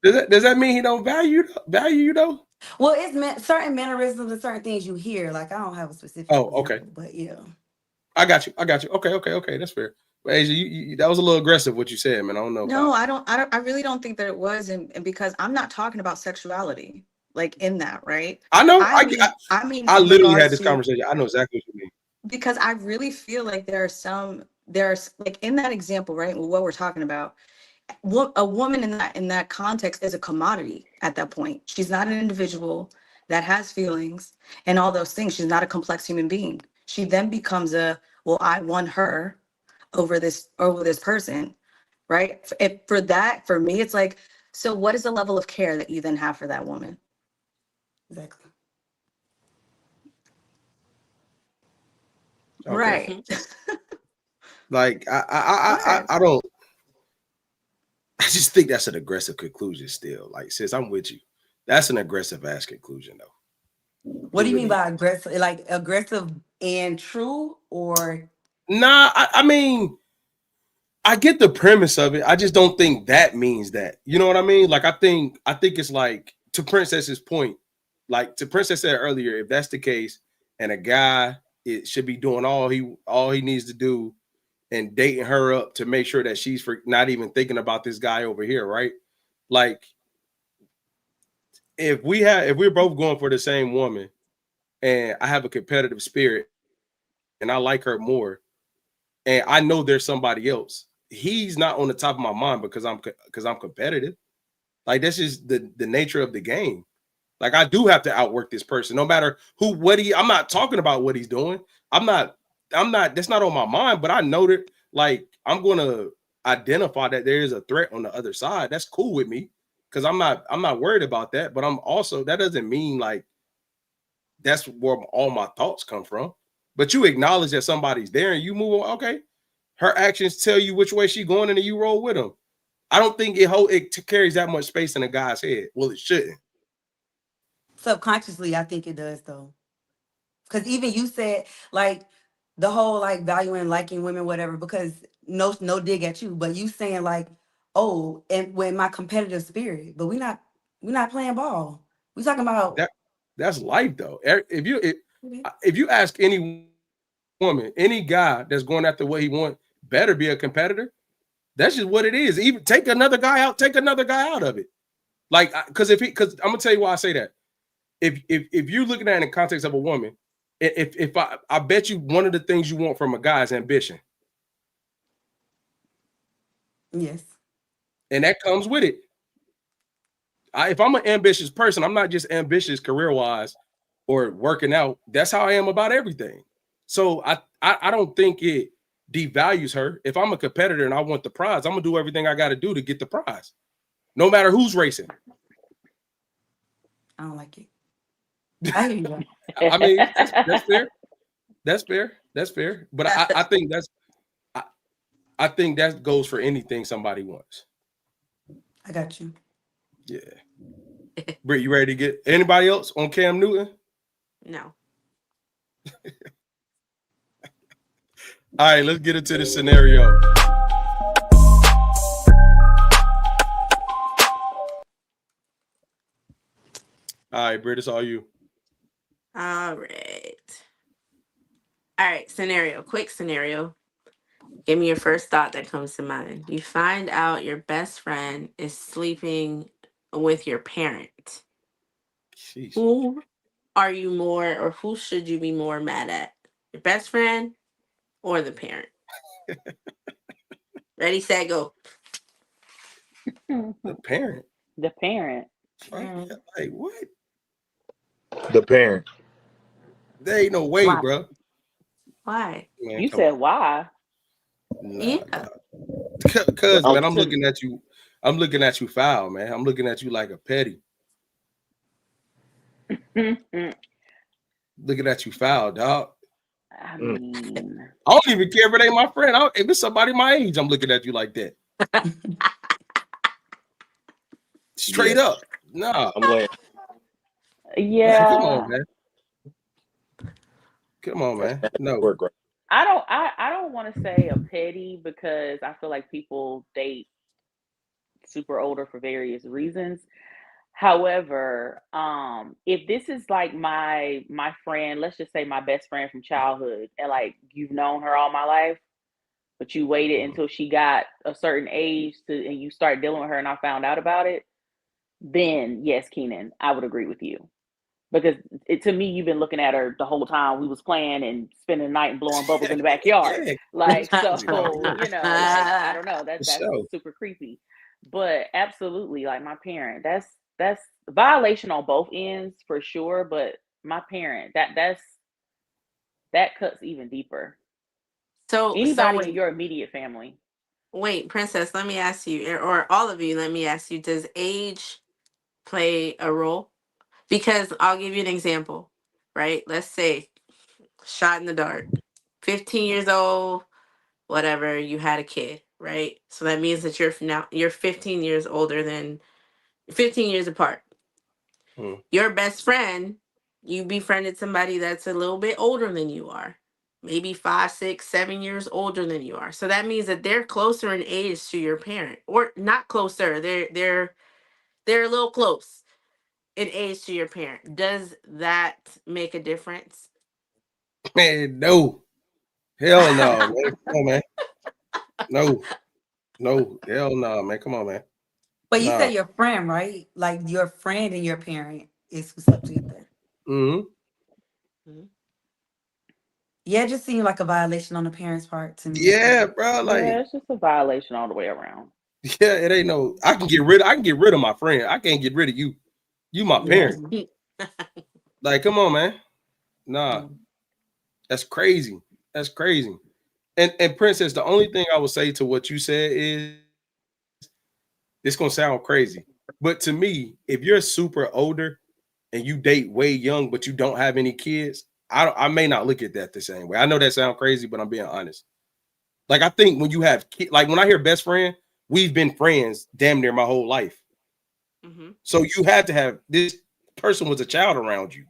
that. Does that mean he don't value you though? Well, it's certain mannerisms and certain things you hear. Like I don't have a specific Oh, okay. example, but yeah. I got you. Okay. That's fair. Asia, that was a little aggressive what you said, man. I don't know. No, I don't. I really don't think that it was, and because I'm not talking about sexuality, like in that, right? I know. I mean, I in literally had regards this to, conversation. I know exactly what you mean. because I really feel like there's like in that example, right? What we're talking about, a woman in that context is a commodity at that point. She's not an individual that has feelings and all those things. She's not a complex human being. She then becomes well, I won her over this person, right? For me, it's like, so what is the level of care that you then have for that woman? Exactly. Okay. Right. Like I don't. I just think that's an aggressive conclusion. Still, like, sis, I'm with you. That's an aggressive ass conclusion, though. What do you mean by aggressive? Like aggressive and true, or Nah, I mean, I get the premise of it. I just don't think that means that. You know what I mean? Like, I think it's like, to Princess's point, like to Princess said earlier, if that's the case, and a guy it should be doing all he needs to do and dating her up to make sure that she's not even thinking about this guy over here, right? Like, if we're both going for the same woman and I have a competitive spirit and I like her more and I know there's somebody else, he's not on the top of my mind because I'm competitive. Like, that's just the nature of the game. Like, I do have to outwork this person, no matter I'm not talking about what he's doing. I'm not, that's not on my mind, but I know that, like, I'm going to identify that there is a threat on the other side. That's cool with me because I'm not worried about that. But I'm also, that doesn't mean like that's where all my thoughts come from. But you acknowledge that somebody's there and you move on. Okay. Her actions tell you which way she's going and then you roll with them. I don't think it carries that much space in a guy's head. Well, it shouldn't. subconsciously, I think it does though. Because even you said like the whole like valuing liking women, whatever. Because no dig at you, but you saying like, oh, and when my competitive spirit, but we're not playing ball. We talking about That's life though. If you ask any woman, any guy that's going after what he wants, better be a competitor. That's just what it is. Even take another guy out of it. Like, because I'm gonna tell you why I say that. If you're looking at it in the context of a woman, if I bet you one of the things you want from a guy is ambition. yes. And that comes with it. If I'm an ambitious person, I'm not just ambitious career-wise or working out. That's how I am about everything. So I don't think it devalues her. If I'm a competitor and I want the prize, I'm gonna do everything I got to do to get the prize, no matter who's racing. I don't like it. I hear you. I mean, that's fair. That's fair. But I think I think that goes for anything somebody wants. I got you. Yeah. Britt, you ready to get anybody else on Cam Newton? No. All right, let's get into the scenario. All right, Britt, it's all you. All right. Scenario. Quick scenario. Give me your first thought that comes to mind. You find out your best friend is sleeping with your parent. Jeez. Who are you more, or who should you be more mad at? Your best friend or the parent? Ready, set, go. The parent. The parent. Like, what? The parent. There ain't no way, Why? bro. Why? Man, You said why? Yeah. Cause man, I'm looking at you. I'm looking at you foul, man. I'm looking at you like a petty. Looking at you foul, dog. I mean, I don't even care if it ain't my friend. If it's somebody my age, I'm looking at you like that. Straight up. Nah. I'm laying. yeah. Come on, man. Come on, man. No. I don't want to say a petty because I feel like people date super older for various reasons. However, if this is like my friend, let's just say my best friend from childhood, and like you've known her all my life, but you waited until she got a certain age and you start dealing with her and I found out about it, then yes, Keenan, I would agree with you. Because to me, you've been looking at her the whole time we was playing and spending the night and blowing bubbles in the backyard. Yeah, Like, so, crazy, dog. you know, like, I don't know, For that's sure. super creepy. But absolutely, like my parent, that's violation on both ends for sure. But my parent, that cuts even deeper. So Anybody in wait, your immediate family. Princess, let me ask you, or all of you, let me ask you, does age play a role? Because I'll give you an example, right? Let's say, shot in the dark, 15 years old, whatever, you had a kid, right? So that means that you're 15 years older than 15 years apart. Your best friend, you befriended somebody that's a little bit older than you are, maybe 5, 6, 7 years older than you are. So that means that they're closer in age to your parent, or not closer. They're a little close in age to your parent. Does that make a difference? Man, no. Hell no, man. Come on, man. No, hell no, man. Come on, man. But you Nah. said your friend, right? Like your friend and your parent is who slept together. Mm-hmm. Yeah, it just seemed like a violation on the parents' part to me. Yeah, bro. Like, yeah, it's just a violation all the way around. yeah, it ain't no. I can get rid of my friend. I can't get rid of you. You my parent. Like, come on, man. Nah, that's crazy. That's crazy. And Princess, the only thing I would say to what you said is, it's gonna sound crazy, but to me, if you're super older and you date way young, but you don't have any kids, I may not look at that the same way. I know that sounds crazy, but I'm being honest. Like, I think when you have kids, like when I hear best friend, we've been friends damn near my whole life. So you had to have, this person was a child around you.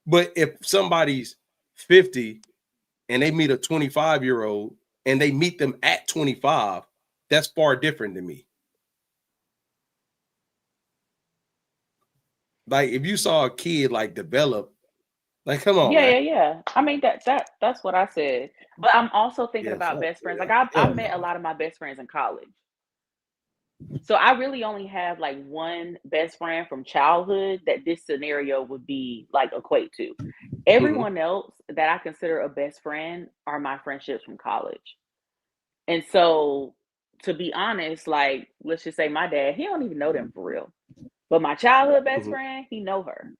But if somebody's 50 and they meet a 25-year-old and they meet them at 25, that's far different than me. Like, if you saw a kid like develop, like, come on, man. Yeah. I mean, that's what I said. But I'm also thinking about best friends. Like, I've met a lot of my best friends in college. So I really only have like one best friend from childhood that this scenario would be like equate to. Everyone else that I consider a best friend are my friendships from college. And so, to be honest, like, let's just say my dad, he don't even know them for real. But my childhood best friend, he know her.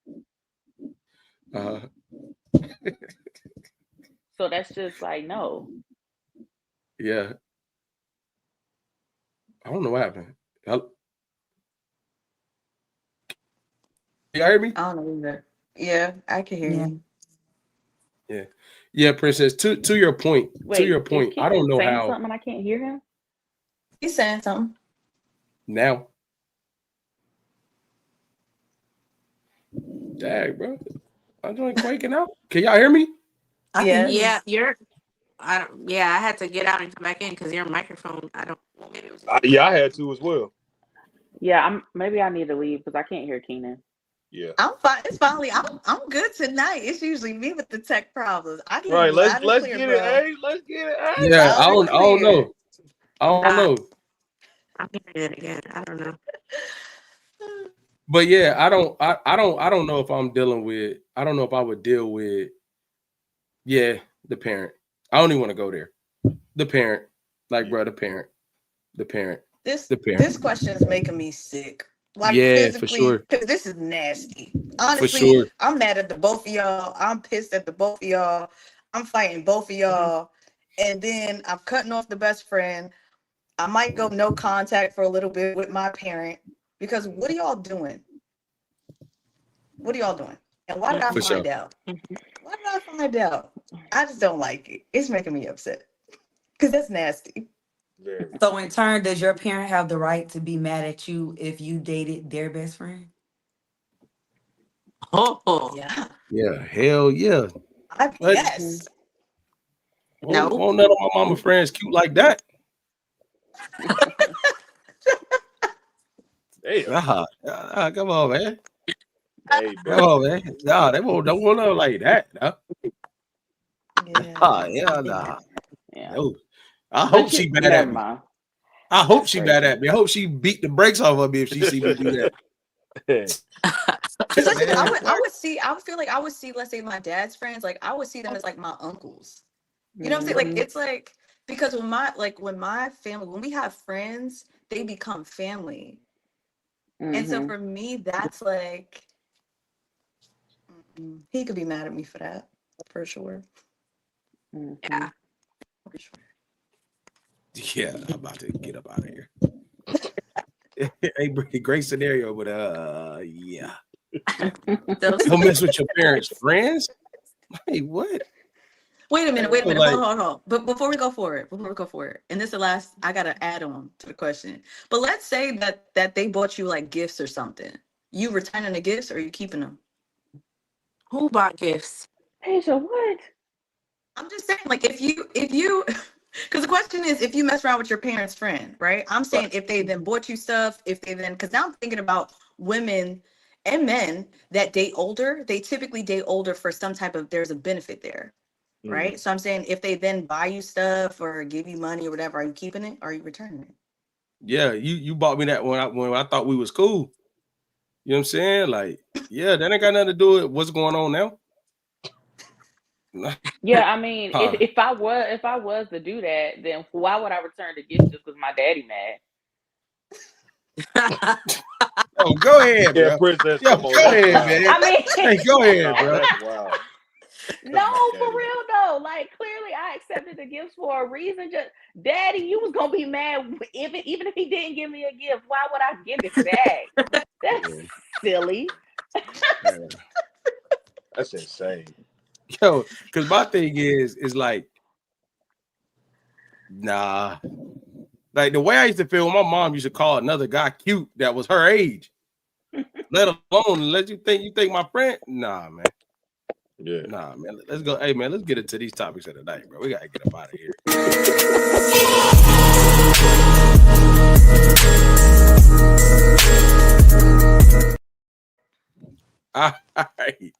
So that's just like, no. Yeah. I don't know what happened. Y'all hear me? I don't know either. Yeah, I can hear you. Yeah, Princess. To your point. Wait, I don't know how. Something and I can't hear him. He's saying something Now. Dang, bro. I'm doing quaking out. Can y'all hear me? Yeah, I had to get out and come back in because your microphone, Yeah, I had to as well. Yeah, maybe I need to leave because I can't hear Keenan. Yeah, I'm fine. It's finally I'm good tonight. It's usually me with the tech problems. I can right. Let's clear, get bro. it. Hey, let's get it. Hey. Yeah, I don't know. I don't know. I'm hearing it again. I don't know. But yeah, I don't know if I'm dealing with, I don't know if I would deal with, the parent. I don't even want to go there. The parent. Like, bro, the parent. This question is making me sick. Like, yeah, physically, for sure. because this is nasty. Honestly, For sure. I'm mad at the both of y'all. I'm pissed at the both of y'all. I'm fighting both of y'all. And then I'm cutting off the best friend. I might go no contact for a little bit with my parent. Because what are y'all doing? What are y'all doing? And why did I find out? Why did I find out? I just don't like it. It's making me upset. Because that's nasty. So in turn, does your parent have the right to be mad at you if you dated their best friend? Oh, yeah. Yeah, hell yeah. Yes. Won't none of my mama friends cute like that. Hey, come on, man. Hey, come on, man. Nah, they don't want nothing like that. No. Yeah. Yeah, nah. Yeah, Yeah. Oh, I But hope she you, bad never at me. mind. I hope That's she bad crazy. at me. I hope she beat the brakes off of me if she see me do that. Especially because Man, I would see, I would feel like I would see, let's say my dad's friends, like I would see them as like my uncles. You know what I'm saying? Like Mm-hmm. it's like because when my family, when we have friends, they become family. And so Mm-hmm. for me, that's like he could be mad at me for that, for sure. Mm-hmm. Yeah. For sure. yeah, I'm about to get up out of here. Hey, great scenario, but yeah. So Don't mess with your parents' friends. Hey, what? wait a minute, So hold like, on, hold on. But before we go forward, and this is the last, I gotta add on to the question. But let's say that they bought you like gifts or something. You returning the gifts or you keeping them? Who bought gifts? Asia, what? I'm just saying, like if you because the question is if you mess around with your parents' friend, right? I'm right. saying if they then bought you stuff, if they then because now I'm thinking about women and men that date older, they typically date older for some type of there's a benefit there. Mm. Right. So I'm saying if they then buy you stuff or give you money or whatever, are you keeping it or are you returning it? Yeah, you bought me that when I thought we was cool. You know what I'm saying? Like, yeah, that ain't got nothing to do with what's going on now. Yeah, I mean, Huh. if I was to do that, then why would I return the gift just because my daddy mad? Yo, go ahead, Yeah, bro. princess, Yo, come on, go that's ahead, wild. man. I mean, Hey, go ahead, No, bro. that's wild. no, That's my for daddy. real though. Like clearly, I accepted the gifts for a reason. Just daddy, you was gonna be mad if even if he didn't give me a gift. Why would I give it back? That's Yeah, silly. yeah. That's insane. Yo, because my thing is like, nah. Like the way I used to feel, my mom used to call another guy cute that was her age. Let alone let you think my friend. Nah, man. Yeah. Nah, man. Let's go. Hey, man, let's get into these topics of the night, bro. We gotta get up out of here. All right.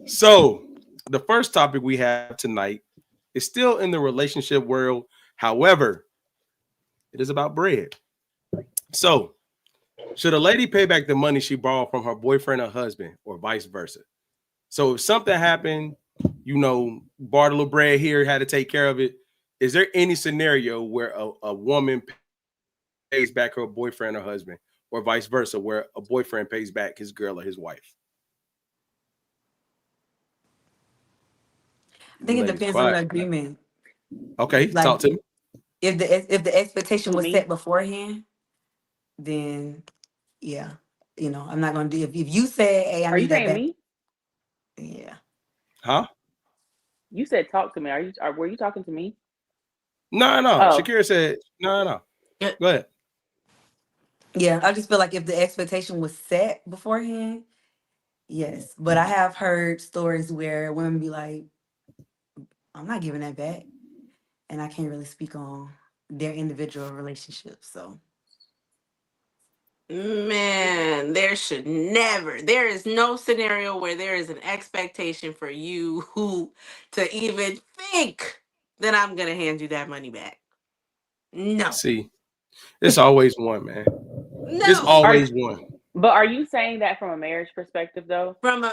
So the first topic we have tonight is still in the relationship world. However, it is about bread. So, should a lady pay back the money she borrowed from her boyfriend or husband, or vice versa? So, if something happened, borrowed a little bread here, had to take care of it. Is there any scenario where a woman pays back her boyfriend or husband, or vice versa, where a boyfriend pays back his girl or his wife? I think it Ladies, depends on the quiet. agreement. Okay, Like talk to me. if the expectation Who was me? set beforehand, then yeah, I'm not gonna do if you say, hey, I Are you need that saying back. me? Yeah. Huh? You said talk to me. Were you talking to me? No, no. Oh, Shakyra said, no. Yeah. Go ahead. Yeah. I just feel like if the expectation was set beforehand, yes. But I have heard stories where women be like, I'm not giving that back. And I can't really speak on their individual relationships. So Man, there is no scenario where there is an expectation for you who to even think that I'm gonna hand you that money back. No. See, it's always one, man. It's No. are always one. but are you saying that from a marriage perspective though? From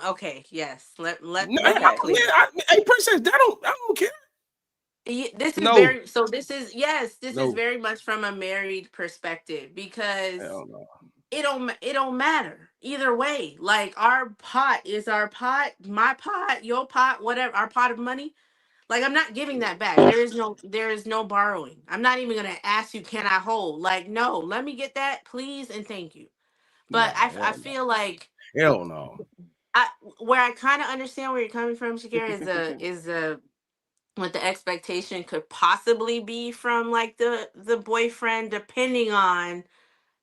okay, yes. No, Let me be Okay. clear. hey, princess, I don't care. This is No, very so this is no, very much from a married perspective I because don't know. it don't matter either way. Like our pot is our pot, my pot, your pot, whatever, our pot of money. Like I'm not giving that back. There is no borrowing. I'm not even gonna ask you, can I hold? Like, no, let me get that, please and thank you. But Nah, I hell no. feel like Hell no. I where I kind of understand where you're coming from, Shakira, is the what the expectation could possibly be from like the boyfriend, depending on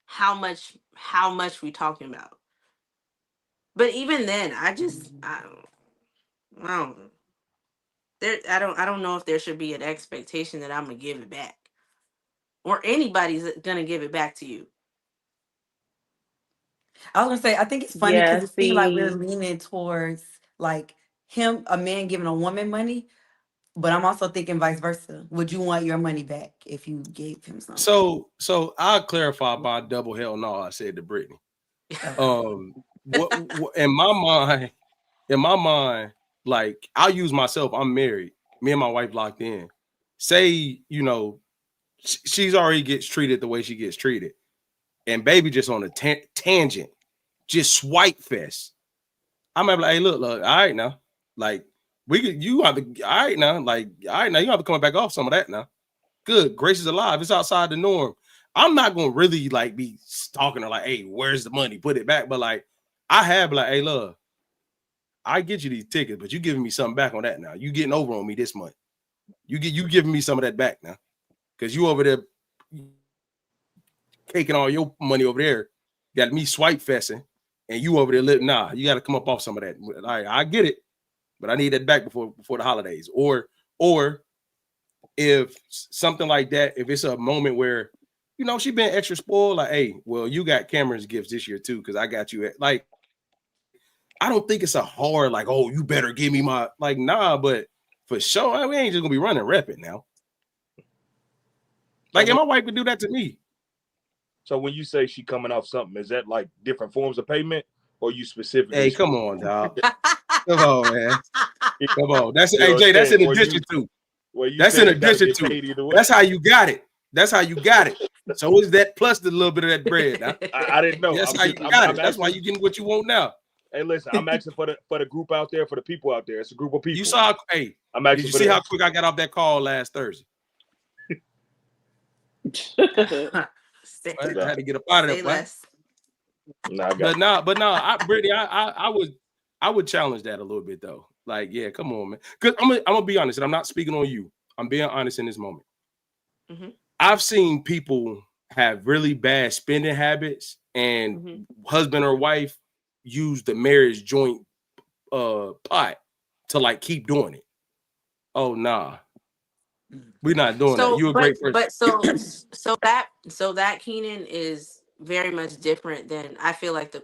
how much we talking about. But even then, I don't I don't know if there should be an expectation that I'm gonna give it back or anybody's gonna give it back to you. I was gonna say, I think it's funny Yeah, because it seems like we're see. leaning towards like a man giving a woman money. But I'm also thinking vice versa. Would you want your money back if you gave him something? So I'll clarify by double hell no. I said to Brittany. What in my mind, like I'll use myself. I'm married. Me and my wife locked in. Say, she's already gets treated the way she gets treated, and baby just on a tangent, just swipe fest. I'm gonna be like, hey, look, all right now, like you have to, all right now, you have to come back off some of that now. Good gracious alive, it's outside the norm. I'm not gonna really like be stalking her like, hey, where's the money? Put it back. But like, I have like, hey, look, I get you these tickets, but you giving me something back on that now. You getting over on me this month. You giving me some of that back now, because you over there taking all your money over there, got me swipe festing, and you over there nah, you got to come up off some of that. I get it, but I need that back before the holidays. Or if something like that, if it's a moment where she been extra spoiled, like, hey, well, you got Cameron's gifts this year too, because I got you like. I don't think it's a hard like, oh, you better give me my like, nah, but for sure, we ain't just gonna be running repping now. Like, and my wife would do that to me. So when you say she coming off something, is that like different forms of payment, or you specifically? Hey, come on, dog. Come on, man. Come on. That's hey Jay. That's in addition to. That's in addition to. That's how you got it. That's how you got it. So is that plus the little bit of that bread? Now? I didn't know. That's how you got it. That's why you getting what you want now. Hey, listen, I'm asking for the group out there, for the people out there. It's a group of people. You saw, hey, I'm asking. Did you see how quick I got off that call last Thursday? I had to get up out of there. Brittany, I would challenge that a little bit though. Like, yeah, come on, man. Because I'm gonna be honest, and I'm not speaking on you. I'm being honest in this moment. Mm-hmm. I've seen people have really bad spending habits, and husband or wife use the marriage joint pot to like keep doing it. Oh nah. We're not doing that. You're a great person. But so that Keenan is very much different than I feel like the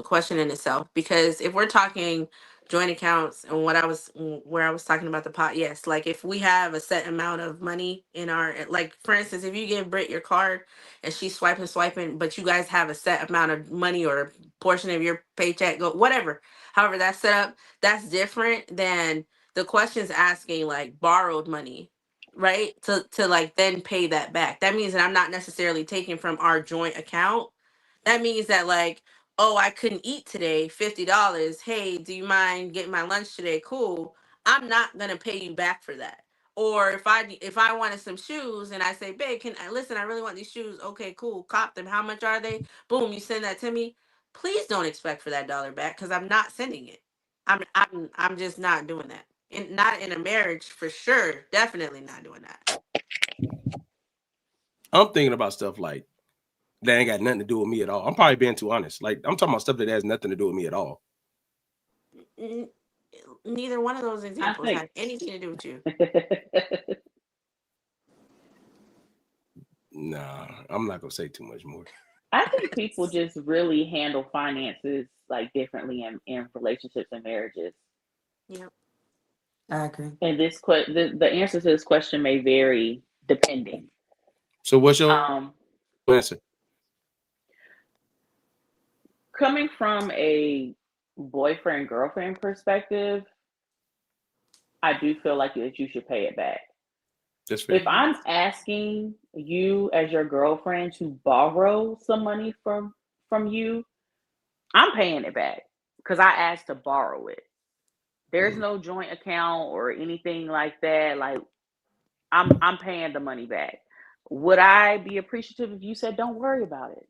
question in itself, because if we're talking joint accounts and where I was talking about the pot, yes, like if we have a set amount of money in our, like for instance, if you give Britt your card and she's swiping, but you guys have a set amount of money or a portion of your paycheck go whatever, however that's set up, that's different than the question's asking like borrowed money, right? To like then pay that back. That means that I'm not necessarily taking from our joint account. That means that like, oh, I couldn't eat today, $50. Hey, do you mind getting my lunch today? Cool. I'm not gonna pay you back for that. Or if I wanted some shoes and I say, babe, listen, I really want these shoes. Okay, cool. Cop them. How much are they? Boom, you send that to me. Please don't expect for that dollar back, because I'm not sending it. I'm just not doing that. Not in a marriage, for sure. Definitely not doing that. I'm thinking about stuff like that ain't got nothing to do with me at all. I'm probably being too honest. Like, I'm talking about stuff that has nothing to do with me at all. Neither one of those examples had anything to do with you. Nah, I'm not gonna say too much more. I think people just really handle finances like differently in relationships and marriages. Yep. I agree. And the answer to this question may vary depending. So what's your answer? Coming from a boyfriend-girlfriend perspective, I do feel like that you should pay it back. That's fair. If I'm asking you as your girlfriend to borrow some money from you, I'm paying it back because I asked to borrow it. There's no joint account or anything like that. Like, I'm paying the money back. Would I be appreciative if you said, don't worry about it?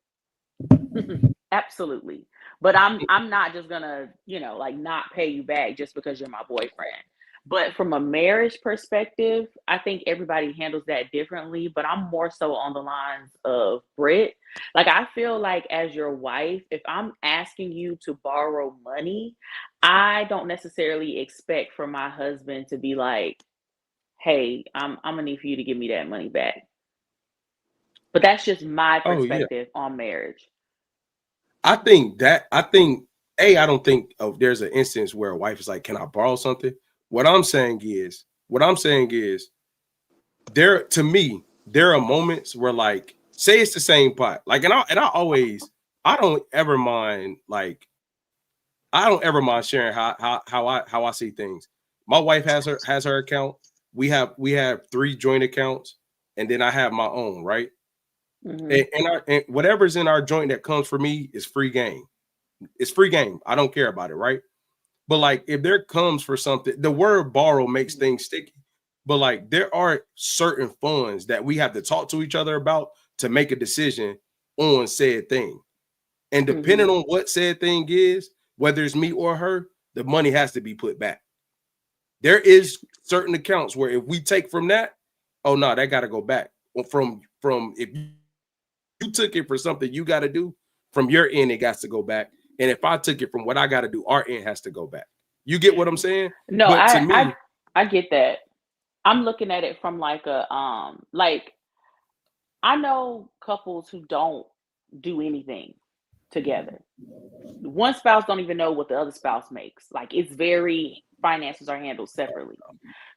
Absolutely. But I'm not just gonna, like not pay you back just because you're my boyfriend. But from a marriage perspective, I think everybody handles that differently. But I'm more so on the lines of Britt. Like, I feel like as your wife, if I'm asking you to borrow money, I don't necessarily expect for my husband to be like, hey, I'm gonna need for you to give me that money back. But that's just my perspective on marriage. I don't think there's an instance where a wife is like, can I borrow something? What I'm saying is, What I'm saying is, there are moments where, like, say it's the same pot. Like, and I don't ever mind, like, I don't ever mind sharing how I see things. My wife has her account. We have 3 joint accounts, and then I have my own, right? And whatever's in our joint that comes for me is free game. It's free game. I don't care about it, right? But like, if there comes for something, the word borrow makes things sticky. But like, there are certain funds that we have to talk to each other about to make a decision on said thing. And depending on what said thing is, whether it's me or her, the money has to be put back. There is certain accounts where if we take from that, oh no, that got to go back. From if you took it for something you got to do, from your end, it got to go back. And if I took it from what I got to do, our end has to go back. You get what I'm saying? No, but to me, I get that. I'm looking at it from like a like, I know couples who don't do anything together. One spouse don't even know what the other spouse makes. Like, it's very, finances are handled separately.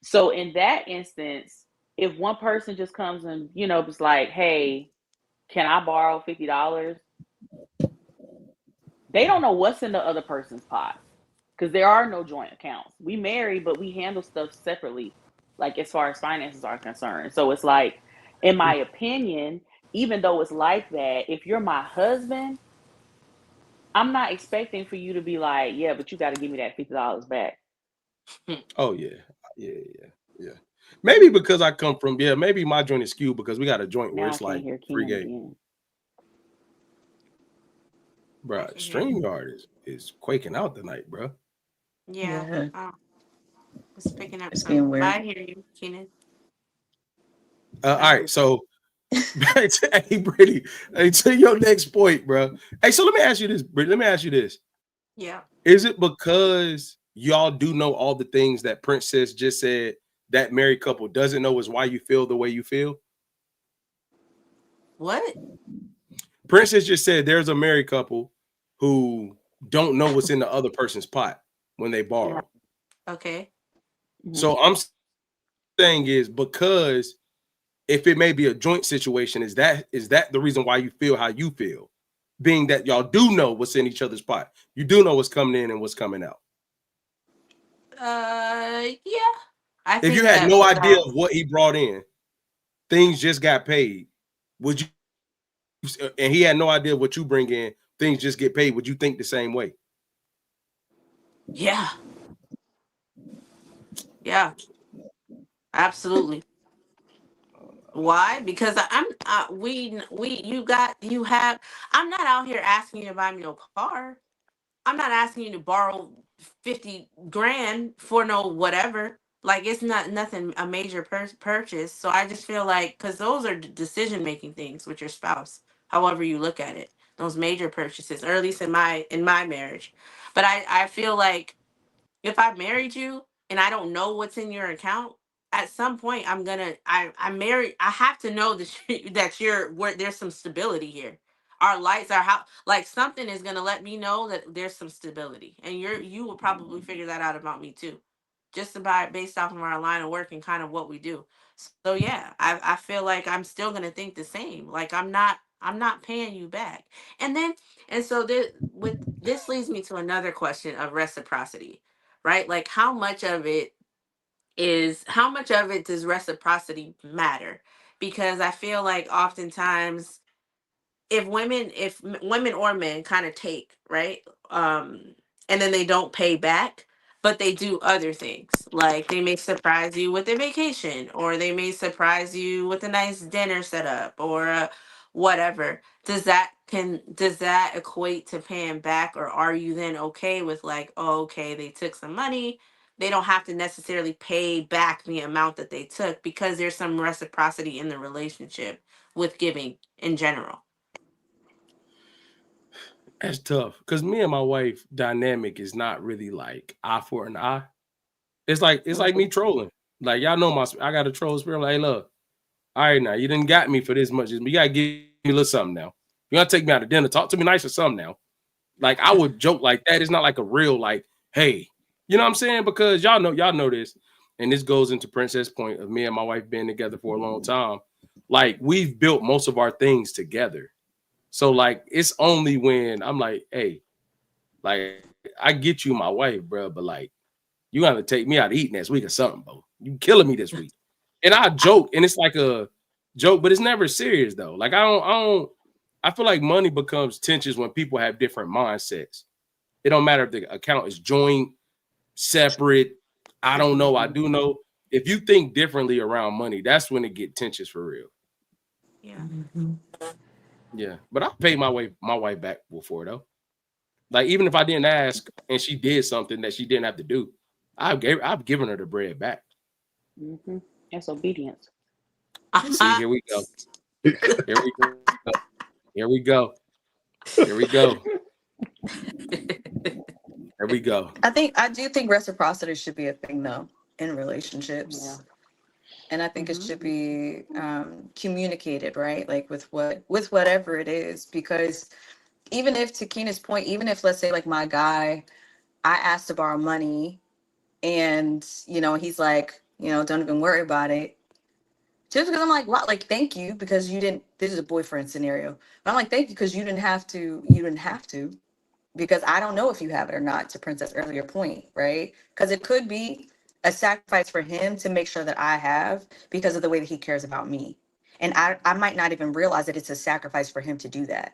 So in that instance, if one person just comes and, you know, it's like, hey, can I borrow $50? They don't know what's in the other person's pot, because there are no joint accounts. We marry, but we handle stuff separately, like as far as finances are concerned. So it's like, in my opinion, even though it's like that, if you're my husband, I'm not expecting for you to be like, yeah, but you got to give me that $50 back. Oh yeah. Maybe because I come from, maybe my joint is skewed because we got a joint where Now I it's can't like hear free Keenan game. again. Bro, StreamYard is quaking out tonight, bro. Yeah. It's picking up It's some. being weird. I hear you, Keenan. All right, so hey, Brittany, hey, to your next point, bro. Hey, so let me ask you this, Brittany. Let me ask you this. Yeah. Is it because y'all do know all the things that Princess just said that married couple doesn't know is why you feel the way you feel? What? Princess just said there's a married couple who don't know what's in the other person's pot when they borrow. Okay. So I'm saying is, because if it may be a joint situation, is that the reason why you feel how you feel? Being that y'all do know what's in each other's pot. You do know what's coming in and what's coming out. Yeah. If you had no idea of what he brought in, things just got paid, would you, and he had no idea what you bring in, things just get paid, would you think the same way? Yeah. Yeah. Absolutely. Why? Because I'm you have I'm not out here asking you to buy me no car. I'm not asking you to borrow 50 grand for no whatever. Like, it's not nothing a major purchase. So I just feel like, because those are decision making things with your spouse, however you look at it, those major purchases, or at least in my marriage. But I feel like, if I married you and I don't know what's in your account, at some point I'm married. I have to know that that you're where there's some stability here. Our lights are how, like, something is gonna let me know that there's some stability, and you will probably figure that out about me too, just about based off of our line of work and kind of what we do. So yeah, I feel like I'm still gonna think the same. Like, I'm not paying you back, and then and so this leads me to another question of reciprocity, right? Like, how much of it does reciprocity matter? Because I feel like oftentimes, if women or men kind of take, right, and then they don't pay back, but they do other things, like they may surprise you with a vacation, or they may surprise you with a nice dinner setup, or whatever. Does that equate to paying back, or are you then okay with, like, oh, okay, they took some money, they don't have to necessarily pay back the amount that they took, because there's some reciprocity in the relationship with giving in general? That's tough, because me and my wife dynamic is not really like eye for an eye. It's like me trolling. Like, y'all know I got a troll spirit. Like, hey, look, all right, now you didn't got me for this much. You gotta give me a little something now. You gotta take me out to dinner. Talk to me nice or something now. Like, I would joke like that. It's not like a real, like, hey, you know what I'm saying? Because y'all know this. and this goes into Princess Point of me and my wife being together for a long time. Like we've built most of our things together. So like it's only when I'm like, hey, like I get you my wife, bro, but like you gotta take me out to eat next week or something, bro. You killing me this week. And I joke, and it's like a joke, but it's never serious though. Like I feel like money becomes tensions when people have different mindsets. It don't matter if the account is joint, separate. I don't know. I do know. If you think differently around money, that's when it get tensions for real. Yeah. Yeah, but I paid my wife back before though. Like even if I didn't ask and she did something that she didn't have to do, I've given her the bread back. Mm-hmm. That's obedience. See, here we go. Here we go. Here we go. Here we go. There we go. I do think reciprocity should be a thing though in relationships. Yeah. And I think it should be communicated, right? Like with whatever it is, because even if, to Keena's point, even if let's say like my guy, I asked to borrow money, and he's like, don't even worry about it. Just because I'm like, wow, like thank you, because you didn't. This is a boyfriend scenario, but I'm like, thank you because you didn't have to. You didn't have to, because I don't know if you have it or not. To Princess' earlier point, right? Because it could be a sacrifice for him to make sure that I have, because of the way that he cares about me. And I might not even realize that it's a sacrifice for him to do that.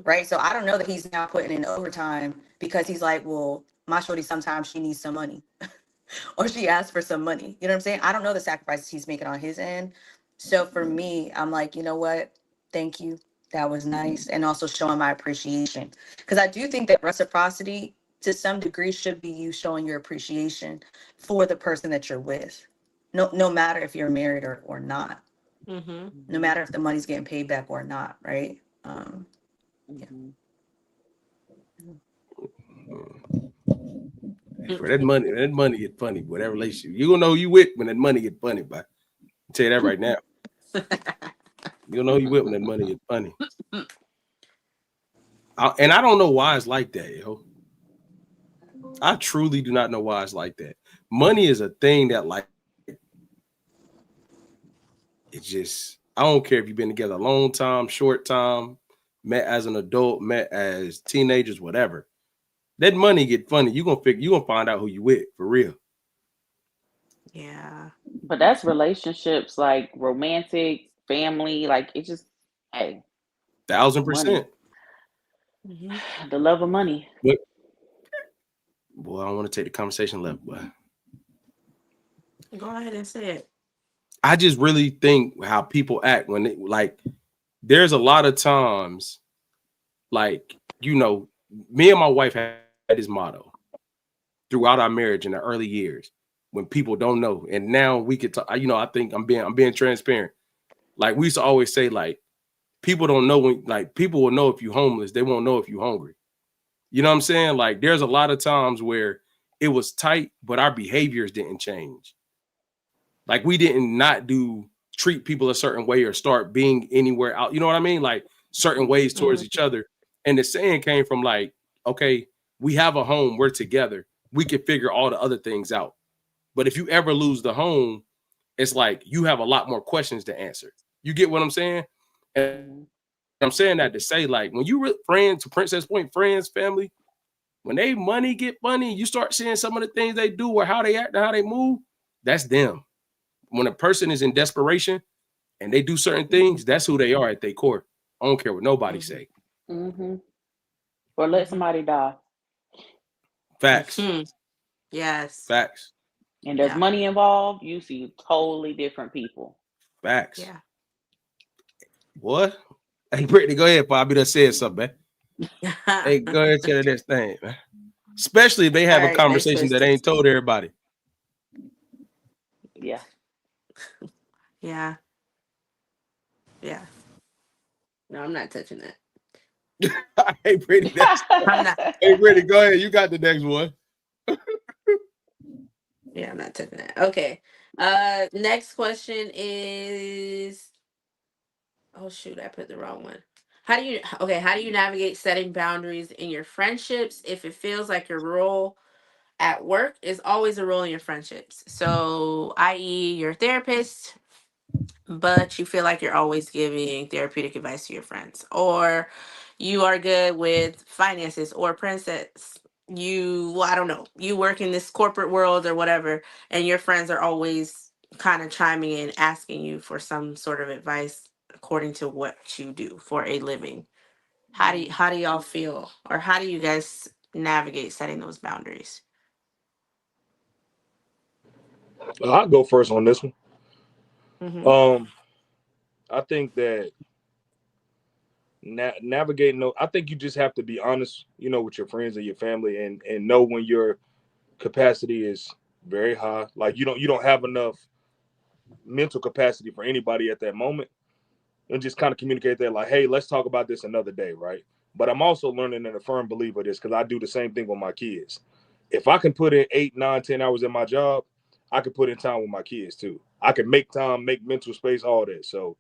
Right. So I don't know that he's now putting in overtime because he's like, well, my shorty, sometimes she needs some money or she asks for some money. You know what I'm saying? I don't know the sacrifices he's making on his end. So for me, I'm like, you know what? Thank you. That was nice. And also showing my appreciation. Because I do think that reciprocity to some degree should be you showing your appreciation for the person that you're with. No matter if you're married or not. No matter if the money's getting paid back or not, right? Yeah. For that money get funny. But that relationship, you gonna know who you with when that money get funny. But I'll tell you that right now. You know who you with when that money get funny. And I don't know why it's like that, yo. I truly do not know why it's like that. Money is a thing that like it's just. I don't care if you've been together a long time, short time, met as an adult, met as teenagers, whatever. That money get funny. You gonna find out who you with for real. Yeah. But that's relationships, like romantic, family, like it just, hey, money, 1000%. the love of money. But, boy, I don't want to take the conversation left, but Go ahead and say it. I just really think how people act when they like. There's a lot of times, like me and my wife had this motto throughout our marriage in the early years when people don't know, and now we could talk. I think I'm being transparent. Like we used to always say, like people don't know when, like people will know if you're homeless, they won't know if you're hungry. You know what I'm saying? Like there's a lot of times where it was tight, but our behaviors didn't change. Like we didn't not treat people a certain way or start being anywhere out. You know what I mean? Like certain ways towards each other. And the saying came from like, okay, we have a home, we're together. We can figure all the other things out. But if you ever lose the home, it's like you have a lot more questions to answer. You get what I'm saying? And I'm saying that to say, like, when you friends, to Princess Point, friends, family, when they money get funny, you start seeing some of the things they do or how they act and how they move, that's them. When a person is in desperation and they do certain things, that's who they are at their core. I don't care what nobody say. Or let somebody die. Facts. Yes. Facts. And there's money involved, you see totally different people. Facts. Yeah. What? Hey, Brittany, go ahead, Bobby. That said something, man. Hey, go ahead and tell this thing, man. Especially if they have a conversation that ain't told everybody. Yeah. Yeah. Yeah. No, I'm not touching that. Hey, Brittany. Hey, Brittany, go ahead. You got the next one. Yeah, I'm not touching that. Okay. Next question is, oh shoot, I put the wrong one. How do you navigate setting boundaries in your friendships if it feels like your role at work is always a role in your friendships. So, i.e., your therapist, but you feel like you're always giving therapeutic advice to your friends, or you are good with finances, or princess, I don't know, you work in this corporate world or whatever, and your friends are always kind of chiming in, asking you for some sort of advice according to what you do for a living. How do y'all feel, or how do you guys navigate setting those boundaries? I'll go first on this one. Mm-hmm. Um, I think that navigating. I think you just have to be honest, with your friends and your family, and know when your capacity is very high. Like you don't have enough mental capacity for anybody at that moment, and just kind of communicate that, like, hey, let's talk about this another day, right? But I'm also learning and a firm believer of this because I do the same thing with my kids. If I can put in 8, 9, 10 hours in my job, I can put in time with my kids too. I can make time, make mental space, all that. So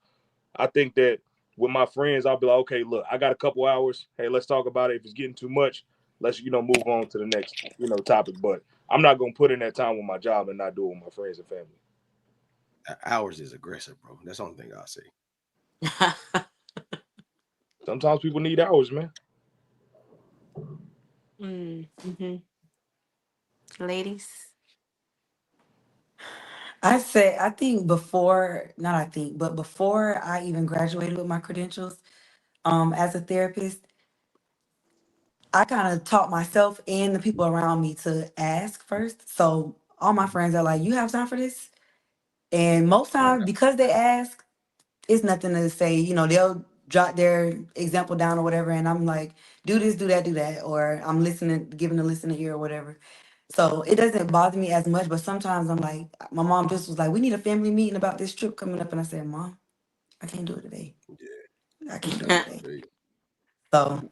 I think that with my friends, I'll be like, okay, look, I got a couple hours. Hey, let's talk about it. If it's getting too much, let's move on to the next topic. But I'm not gonna put in that time with my job and not do it with my friends and family. Ours is aggressive, bro. That's the only thing I'll say. Sometimes people need hours, man. Mm-hmm. Ladies. I think before, not I think, but before I even graduated with my credentials, as a therapist, I kind of taught myself and the people around me to ask first. So all my friends are like, "You have time for this?" And most times, because they ask, it's nothing to say. They'll jot their example down or whatever, and I'm like, "Do this, do that," or I'm listening, giving a listening ear or whatever. So it doesn't bother me as much. But sometimes I'm like, my mom just was like, "We need a family meeting about this trip coming up," and I said, "Mom, I can't do it today. I can't do it today." So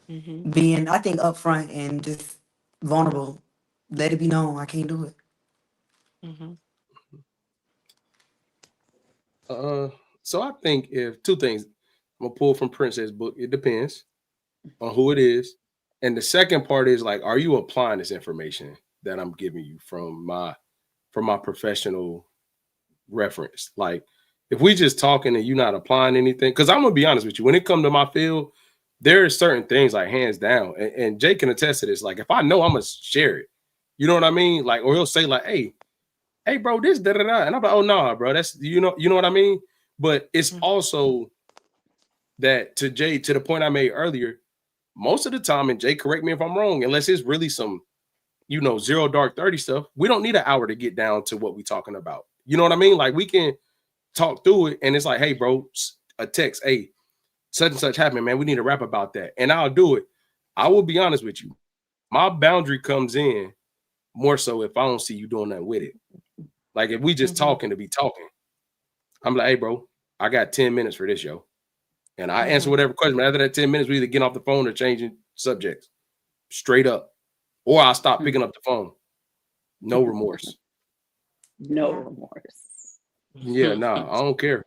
Mm-hmm. being, I think, upfront and just vulnerable, let it be known I can't do it. Mm-hmm. So I think if two things, I'm gonna pull from Princess book. It depends on who it is, and the second part is like, are you applying this information that I'm giving you from my professional reference? Like, if we just talking and you not applying anything, because I'm gonna be honest with you, when it comes to my field, there are certain things like hands down, and Jay can attest to this. Like, if I know, I'm gonna share it. You know what I mean? Like, or he'll say like, hey, bro, this da da da, and I'm like, oh no, bro, that's you know what I mean. But it's also that to Jay, to the point I made earlier, most of the time, and Jay, correct me if I'm wrong, unless it's really some, zero dark 30 stuff, we don't need an hour to get down to what we talking about. You know what I mean? Like, we can talk through it, and it's like, hey, bro, a text, hey, such and such happened, man. We need to rap about that. And I'll do it. I will be honest with you. My boundary comes in more so if I don't see you doing nothing with it. Like, if we just talking to be talking, I'm like, hey, bro, I got 10 minutes for this, yo. And I answer whatever question. But after that 10 minutes, we either get off the phone or changing subjects straight up. Or I'll stop picking up the phone. No remorse. No Yeah. remorse. Yeah, nah, I don't care.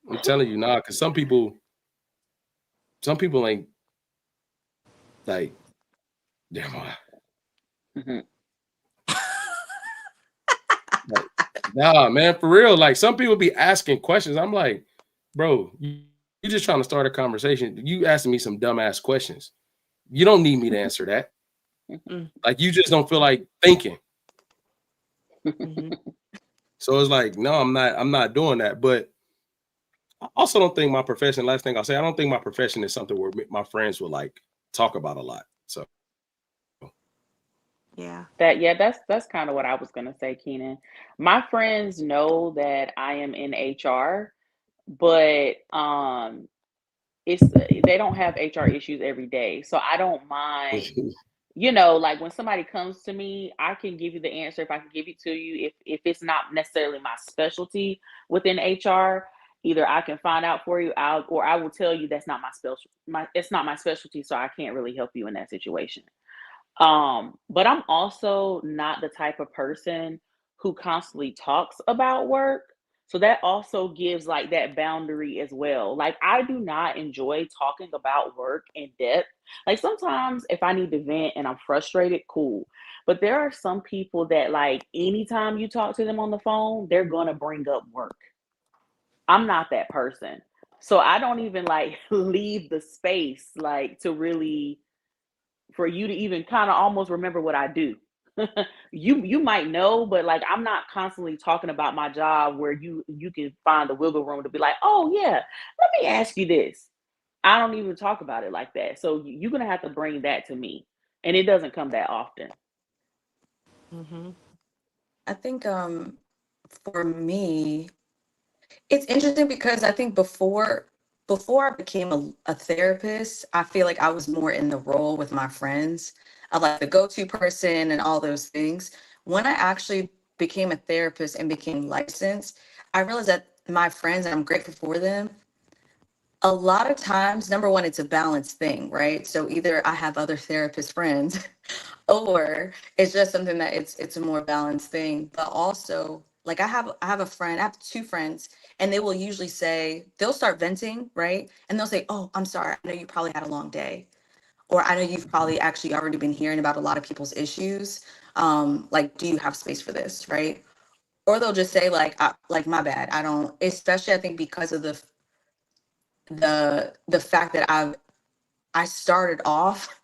I'm telling you, nah, because some people ain't like, damn, Mhm. like, nah, man, for real. Like, some people be asking questions. I'm like, bro, you just trying to start a conversation. You asking me some dumbass questions. You don't need me to answer that. Like, you just don't feel like thinking. Mm-hmm. So it's like, no, I'm not doing that. But I also don't think my profession, last thing I'll say, I don't think my profession is something where my friends will like talk about a lot. So Yeah. That's kind of what I was gonna say, Keenan. My friends know that I am in HR, but it's they don't have HR issues every day. So I don't mind, like when somebody comes to me, I can give you the answer if I can give it to you. If it's not necessarily my specialty within HR, either I can find out for you out or I will tell you that's not it's not my specialty, so I can't really help you in that situation. But I'm also not the type of person who constantly talks about work. So that also gives like that boundary as well. Like I do not enjoy talking about work in depth. Like sometimes if I need to vent and I'm frustrated, cool. But there are some people that like anytime you talk to them on the phone, they're gonna bring up work. I'm not that person. So I don't even like leave the space like to really for you to even kind of almost remember what I do. You might know, but like I'm not constantly talking about my job where you can find the wiggle room to be like, oh yeah, let me ask you this. I don't even talk about it like that. So you're gonna have to bring that to me, and it doesn't come that often. Mm-hmm. I think for me, it's interesting because I think before I became a therapist, I feel like I was more in the role with my friends of like the go-to person and all those things. When I actually became a therapist and became licensed, I realized that my friends, and I'm grateful for them, a lot of times, number one, it's a balanced thing, right? So either I have other therapist friends or it's just something that it's a more balanced thing. But also, like I have a friend, I have two friends, and they will usually say they'll start venting, right? And they'll say, "Oh, I'm sorry. I know you probably had a long day, or I know you've probably actually already been hearing about a lot of people's issues. Like, do you have space for this, right?" Or they'll just say like my bad. I don't. Especially I think because of the fact that I started off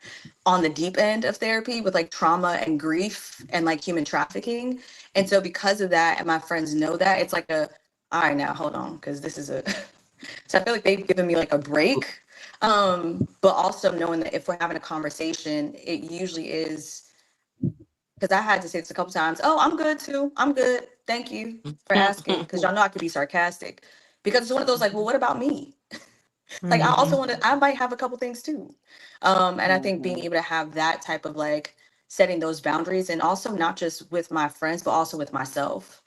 on the deep end of therapy with like trauma and grief and like human trafficking. And so because of that, and my friends know that, it's like all right, now hold on, because this is a so I feel like they've given me like a break. But also knowing that if we're having a conversation, it usually is because I had to say this a couple times, oh, I'm good too. I'm good. Thank you for asking. Because y'all know I could be sarcastic. Because it's one of those like, well, what about me? Like I also want to, I might have a couple things too. And I think being Hmm. able to have that type of like setting those boundaries and also not just with my friends, but also with myself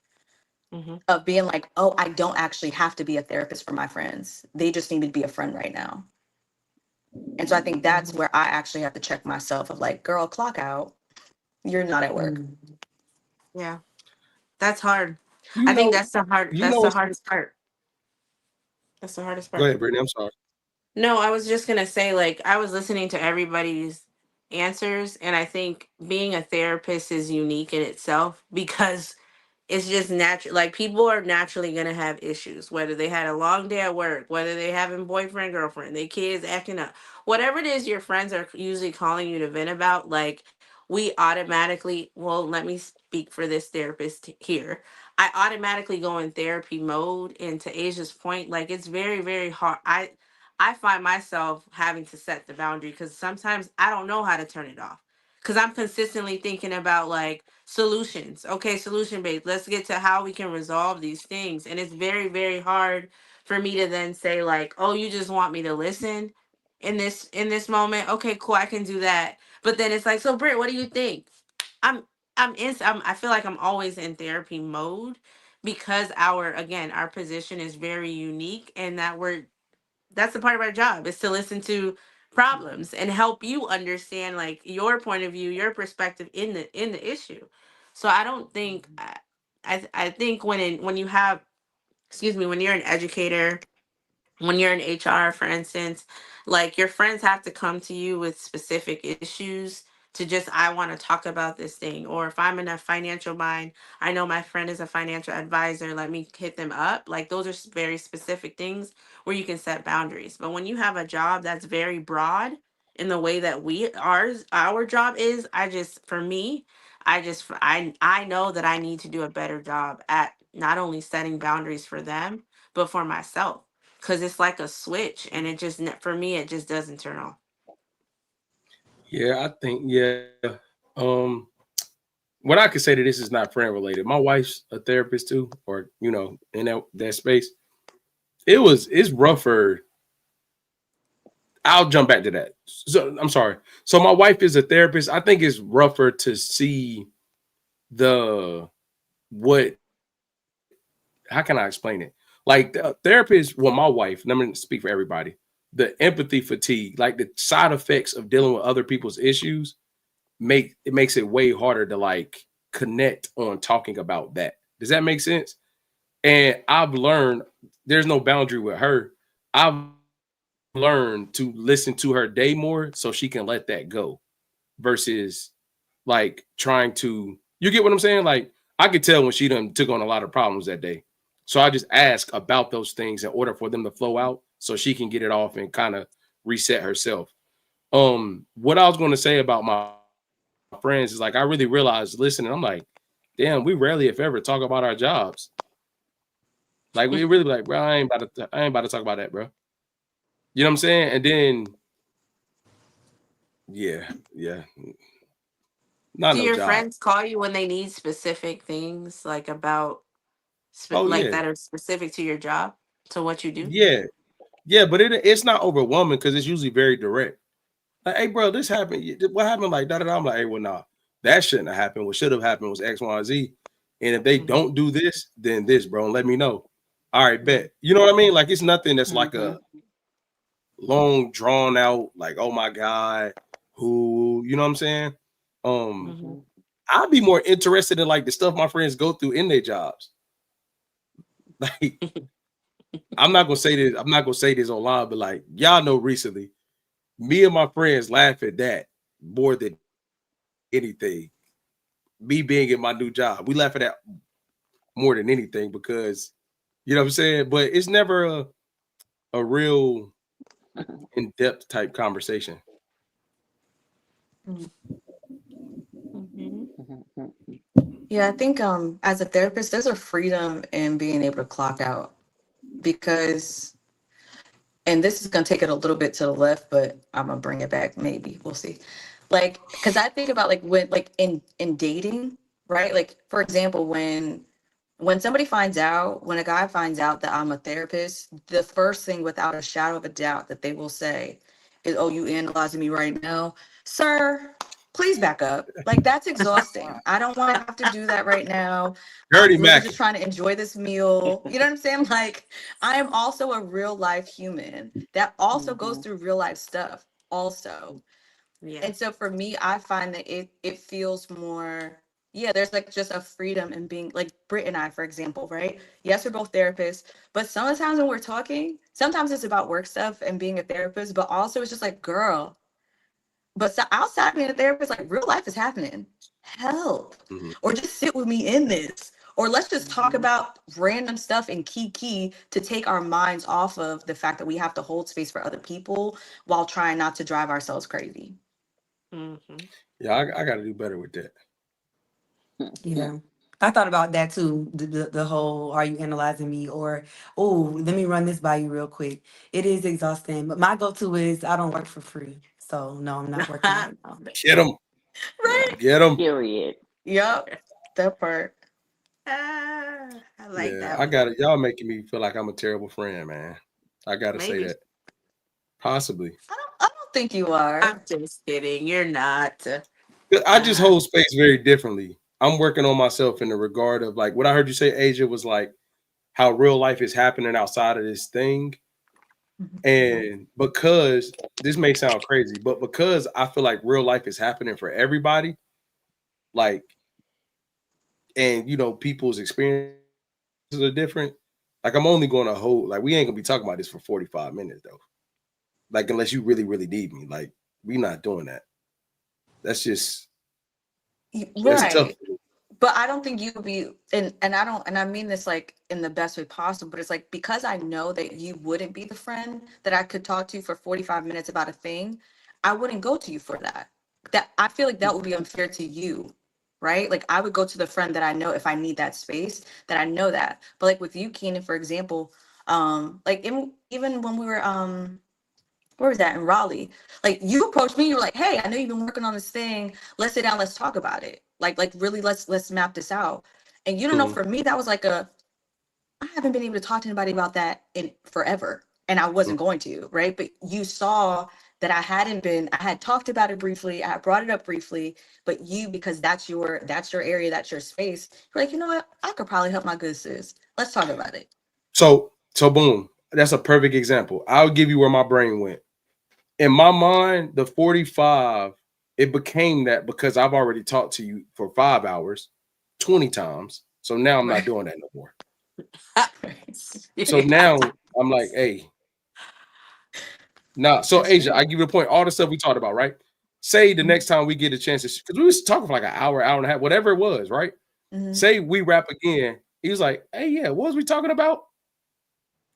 Mm-hmm. of being like, oh, I don't actually have to be a therapist for my friends. They just need me to be a friend right now. And so I think that's where I actually have to check myself of like, girl, clock out. You're not at work. Yeah, that's hard. You I think know, that's the hard. you That's know. the hardest part. That's the hardest Go part. ahead, Brittany. I'm sorry. No, I was just gonna say, like, I was listening to everybody's answers, and I think being a therapist is unique in itself because it's just natural. Like, people are naturally gonna have issues, whether they had a long day at work, whether they having boyfriend, girlfriend, their kids acting up, whatever it is your friends are usually calling you to vent about. Like, we automatically, well, let me speak for this therapist here. I automatically go in therapy mode. And to Asia's point, like, it's very, very hard. I find myself having to set the boundary because sometimes I don't know how to turn it off because I'm consistently thinking about like solutions. Okay, solution based. Let's get to how we can resolve these things. And it's very, very hard for me to then say like, oh, you just want me to listen in this moment. Okay, cool, I can do that. But then it's like, so Britt, what do you think? I'm I feel like I'm always in therapy mode because our position is very unique and that that's the part of our job is to listen to problems and help you understand like your point of view, your perspective in the issue. So I don't think I think when you have, excuse me, when you're an educator, when you're in HR, for instance, like your friends have to come to you with specific issues to just, I want to talk about this thing. Or if I'm in a financial bind, I know my friend is a financial advisor, let me hit them up. Like those are very specific things where you can set boundaries. But when you have a job that's very broad in the way that our job is, for me, I know that I need to do a better job at not only setting boundaries for them, but for myself because it's like a switch and for me it just doesn't turn off. Yeah, I think Um, what I could say to this is not friend related. My wife's a therapist too, or in that space. It's rougher. I'll jump back to that. So I'm sorry. So my wife is a therapist. I think it's rougher to see the what. How can I explain it? Like the therapist, well, my wife, and I'm going to speak for everybody. The empathy fatigue, like the side effects of dealing with other people's issues, makes it way harder to like connect on talking about that. Does that make sense? And I've learned there's no boundary with her. I've learned to listen to her day more so she can let that go versus like trying to, you get what I'm saying? Like I could tell when she done took on a lot of problems that day. So I just ask about those things in order for them to flow out so she can get it off and kind of reset herself. What I was going to say about my friends is like I really realized listening, I'm like, damn, we rarely if ever talk about our jobs. Like we really like, bro, I ain't about to talk about that, bro. You know what I'm saying? And then yeah. Not Do no your job. friends call you when they need specific things, like about Oh like yeah. that are specific to your job, to what you do? Yeah. Yeah, but it's not overwhelming because it's usually very direct. Like, hey, bro, this happened. What happened? Like, da da da. I'm like, hey, well, nah, that shouldn't have happened. What should have happened was X, Y, and Z. And if they Mhm. don't do this, then this, bro, and let me know. All right, bet. You know what I mean? Like, it's nothing that's like Mhm. a long, drawn out, like, oh my God, who, you know what I'm saying? Mhm. I'd be more interested in like the stuff my friends go through in their jobs. Like, I'm not gonna say this online, but like y'all know recently, me and my friends laugh at that more than anything. Me being in my new job, we laugh at that more than anything because you know what I'm saying. But it's never a real in depth type conversation. Mhm. Yeah, I think as a therapist, there's a freedom in being able to clock out because, and this is gonna take it a little bit to the left, but I'm gonna bring it back. Maybe we'll see. Like, because I think about like when like in dating, right? Like for example, when somebody finds out, when a guy finds out that I'm a therapist, the first thing without a shadow of a doubt that they will say is, "Oh, you analyzing me right now, sir? Please back up. Like that's exhausting. I don't want to have to do that right now. I'm Dirty really Mac. just trying to enjoy this meal." You know what I'm saying? Like I am also a real life human that also goes through real life stuff also. Yeah. And so for me, I find that it feels more, yeah, there's like just a freedom in being like Britt and I, for example, right? Yes, we're both therapists, but sometimes when we're talking, sometimes it's about work stuff and being a therapist, but also it's just like, girl, but so outside being a therapist, like real life is happening. Help. Mhm. Or just sit with me in this. Or let's just talk Mhm. about random stuff in key to take our minds off of the fact that we have to hold space for other people while trying not to drive ourselves crazy. Mhm. Yeah, I got to do better with that. Yeah. I thought about that too. The whole are you analyzing me or oh, let me run this by you real quick. It is exhausting. But my go-to is I don't work for free. So no, I'm not working right now. Get them, Right? get them. Period. Yep. That part. I like Yeah, that I one. got it. Y'all making me feel like I'm a terrible friend, man. I gotta say Maybe. that. Possibly. I don't think you are. I'm just kidding. You're not. 'Cause I just hold space very differently. I'm working on myself in the regard of like what I heard you say, Asia, was like how real life is happening outside of this thing. And because this may sound crazy, but because I feel like real life is happening for everybody, like, and you know, people's experiences are different. Like, I'm only going to hold, like, we ain't gonna be talking about this for 45 minutes though. Like, unless you really, really need me, like, we not doing that. That's just that's tough. Right. But I don't think you would be, and I don't, and I mean this like in the best way possible, but it's like because I know that you wouldn't be the friend that I could talk to for 45 minutes about a thing, I wouldn't go to you for that. That I feel like that would be unfair to you, right? Like I would go to the friend that I know if I need that space, that I know that. But like with you, Keenan, for example, like even when we were where was that in Raleigh? Like you approached me, you were like, "Hey, I know you've been working on this thing. Let's sit down, let's talk about it. Like really, let's map this out." And you don't know, Mhm. for me, that was like I haven't been able to talk to anybody about that in forever, and I Mhm. wasn't going to, right? But you saw that I had talked about it briefly, I had brought it up briefly, but you, because that's your area, that's your space, you're like, you know what? I could probably help my good sis. Let's talk about it. So boom. That's a perfect example. I'll give you where my brain went. In my mind, the 45, it became that because I've already talked to you for 5 hours, 20 times. So now I'm not Right. doing that no more. So now I'm like, hey, nah. So Asia, I give you a point. All the stuff we talked about, right? Say the next time we get a chance to, because we was talking for like an hour and a half, whatever it was, right? Mhm. Say we rap again. He was like, hey, yeah, what was we talking about?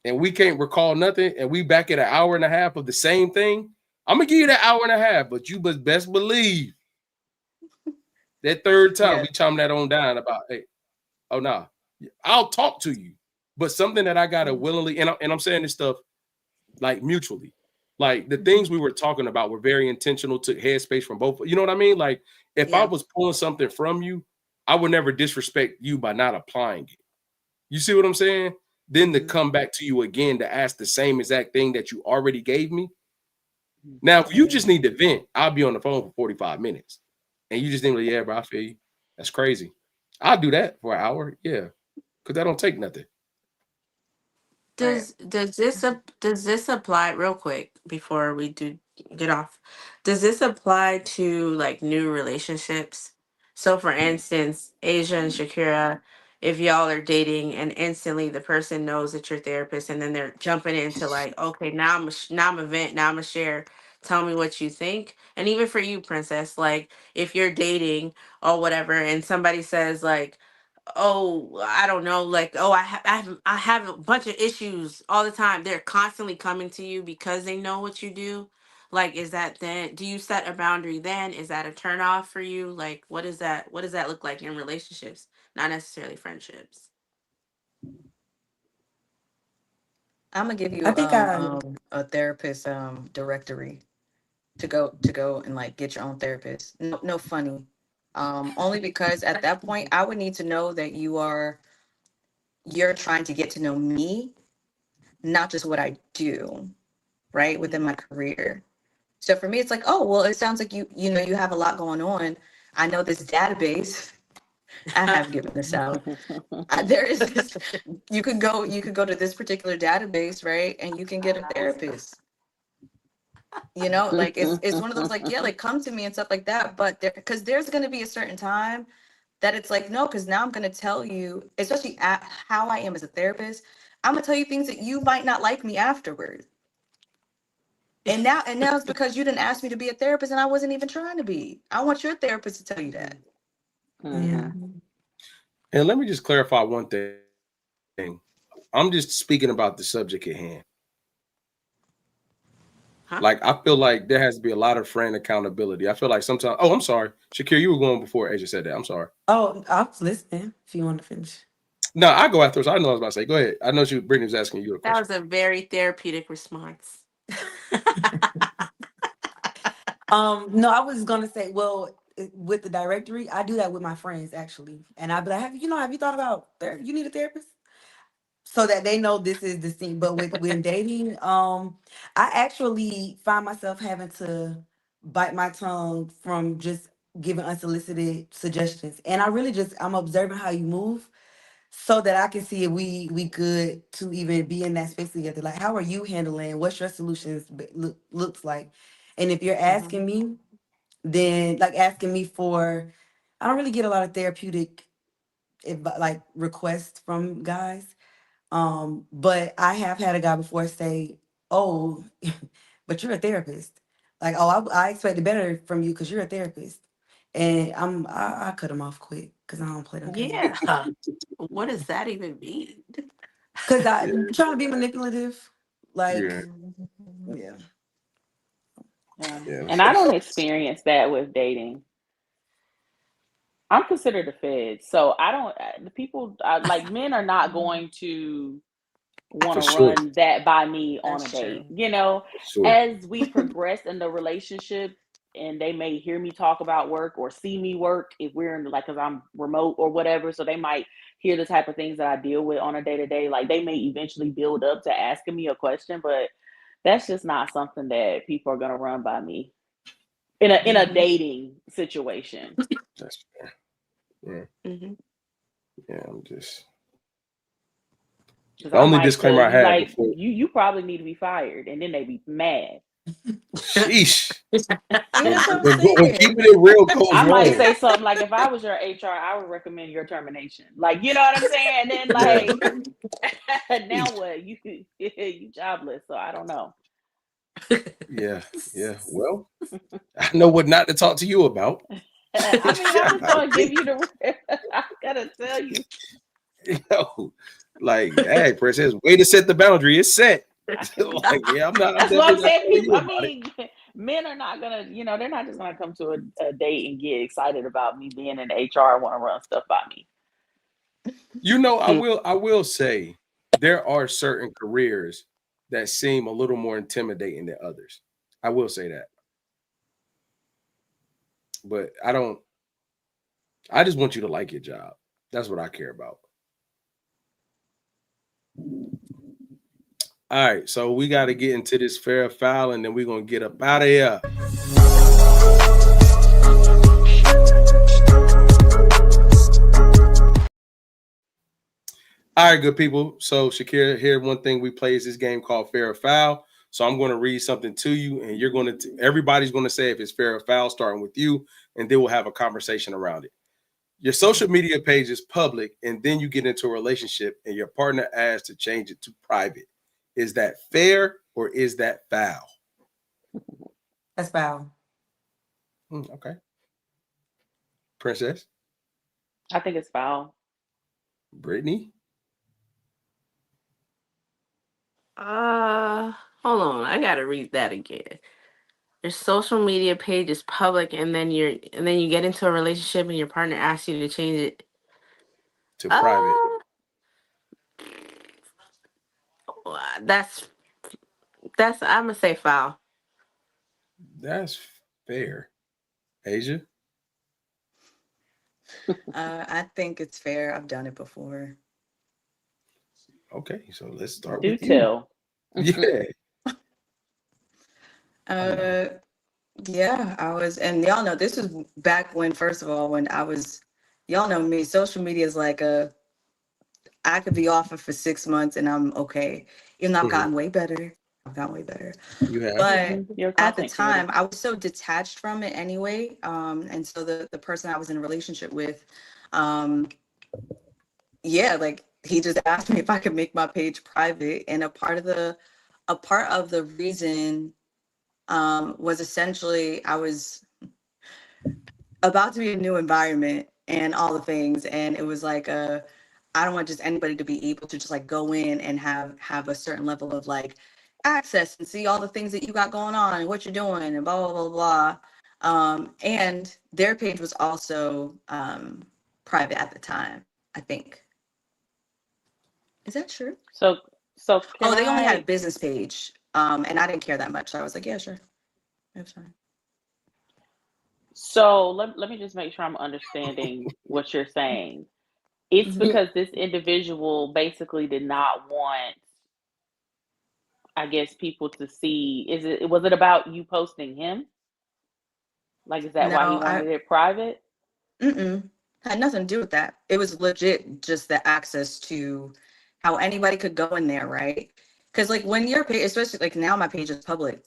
And we can't recall nothing, and we back at an hour and a half of the same thing. I'm gonna give you that hour and a half, but you must best believe that third time we chime that on down about, hey, oh nah, I'll talk to you, but something that I gotta willingly, and I'm saying this stuff like mutually, like the things we were talking about were very intentional, took headspace from both. You know what I mean? Like if I was pulling something from you, I would never disrespect you by not applying it. You see what I'm saying? Then to come back to you again to ask the same exact thing that you already gave me. Now, if you just need to vent, I'll be on the phone for 45 minutes. And you just think, like, yeah, bro, I feel you. That's crazy. I'll do that for an hour. Yeah. Because that don't take nothing. Does this apply real quick before we do get off? Does this apply to like new relationships? So for instance, Asia and Shakira, if y'all are dating and instantly the person knows that you're therapist and then they're jumping into like, okay, now I'm a vent, now I'm a share. Tell me what you think. And even for you, Princess, like if you're dating or whatever and somebody says like, oh, I don't know, like, oh, I have a bunch of issues all the time. They're constantly coming to you because they know what you do. Like, is that then? Do you set a boundary then? Is that a turn off for you? Like, what is that? What does that look like in relationships? Not necessarily friendships. I'm gonna give you I think a therapist directory to go and like get your own therapist. No funny. Only because at that point I would need to know that you're trying to get to know me, not just what I do, right? Within my career. So for me it's like, oh well, it sounds like you know you have a lot going on. I know this database. I have given this out. There is this you could go to this particular database, right? And you can get a therapist. You know, like it's one of those like, yeah, like come to me and stuff like that. But because there's gonna be a certain time that it's like, no, because now I'm gonna tell you, especially at how I am as a therapist, I'm gonna tell you things that you might not like me afterward. And now it's because you didn't ask me to be a therapist and I wasn't even trying to be. I want your therapist to tell you that. yeah. And let me just clarify one thing. I'm just speaking about the subject at hand. Huh? Like, I feel like there has to be a lot of friend accountability. I feel like sometimes, oh, I'm sorry. Shakira, you were going before Asia said that. I'm sorry. Oh, I was listening. If you want to finish. No, I go afterwards. I know I was about to say. Go ahead. I know Brittany was asking you a That question. was a very therapeutic response. No, I was gonna say, well, with the directory, I do that with my friends actually, and I'd be like, have you thought about you need a therapist, so that they know this is the scene. But with when dating, I actually find myself having to bite my tongue from just giving unsolicited suggestions, and I really just I'm observing how you move, so that I can see if we good to even be in that space together. Like, how are you handling? What's your solutions looks like? And if you're asking me, then like asking me for, I don't really get a lot of therapeutic like requests from guys. But I have had a guy before say, "Oh, but you're a therapist." Like, "Oh, I expected better from you because you're a therapist." And I cut him off quick because I don't play them games. Yeah. What does that even mean? Because Yeah. I'm trying to be manipulative. Like, Yeah. yeah. Yeah. Yeah. And I don't experience that with dating. I'm considered a fed, so I don't. The people like men are not going to want For to sure. run that by me on a That's date. true. You know, For sure. as we progress in the relationship, and they may hear me talk about work or see me work if we're in like, because I'm remote or whatever, so they might hear the type of things that I deal with on a day to day. Like they may eventually build up to asking me a question, but that's just not something that people are gonna run by me in a dating situation. That's fair. Yeah. Hmm. Yeah. I'm just Because the I only might disclaimer tell I you had like before. you probably need to be fired, and then they be mad. Sheesh. That's what I'm When saying. keeping it real goes I might wrong. say something like, if I was your HR, I would recommend your termination. Like, you know what I'm saying? And then Yeah. like, now what? You jobless. So I don't know. Yeah. Yeah. Well, I know what not to talk to you about. I mean, I'm just gonna give you the. I gotta tell you. Like, hey, princess, way to set the boundary. It's set. Like, yeah, I'm That's what definitely I'm not saying. telling People, you I about it. mean, men are not gonna, they're not just gonna come to a date and get excited about me being in HR and want to run stuff by me. I will say there are certain careers that seem a little more intimidating than others. I will say that. But I just want you to like your job. That's what I care about. All right, so we got to get into this fair foul, and then we're gonna get up out of here. All right, good people. So Shakyra, here one thing we play is this game called Fair or Foul. So I'm going to read something to you, and everybody's going to say if it's fair or foul, starting with you, and then we'll have a conversation around it. Your social media page is public, and then you get into a relationship, and your partner asks to change it to private. Is that fair or is that foul? That's foul. Okay. Princess? I think it's foul. Brittany? Hold on. I gotta read that again. Your social media page is public, and then you get into a relationship, and your partner asks you to change it to private. That's I'm gonna say foul. That's fair. Asia? I think it's fair. I've done it before. Okay, so let's start Do with tell. You. Yeah. Yeah, I was, and y'all know this was back when, first of all, when y'all know me, social media is like I could be off it for 6 months and I'm okay. Even though I've gotten way better. I've gotten way better. You have. But You're a at the content time, creator. I was so detached from it anyway. And so the person I was in a relationship with, yeah, like he just asked me if I could make my page private. And a part of the reason was essentially I was about to be a new environment and all the things, and it was like I don't want just anybody to be able to just like go in and have a certain level of like access and see all the things that you got going on and what you're doing and blah blah blah blah. And their page was also private at the time, I think. Is that true? So They only had a business page, and I didn't care that much, so I was like, yeah, sure, that's fine. So let me just make sure I'm understanding what you're saying. It's because this individual basically did not want, I guess, people to see. Was it about you posting him? Like, is that why he No, wanted it private? had nothing to do with that. It was legit just the access to how anybody could go in there, right? Because like when your page, especially like now my page is public,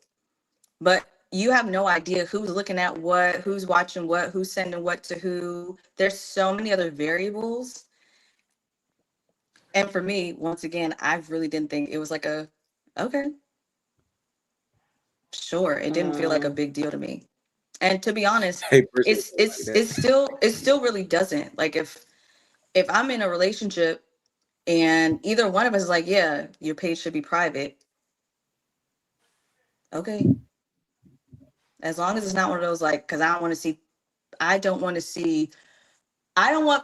but you have no idea who's looking at what, who's watching what, who's sending what to who. There's so many other variables. And for me, once again, I really didn't think it was like okay, sure. It didn't feel like a big deal to me. And to be honest, it still really doesn't. Like if I'm in a relationship and either one of us is like, yeah, your page should be private. Okay. As long as it's not one of those like, because I don't want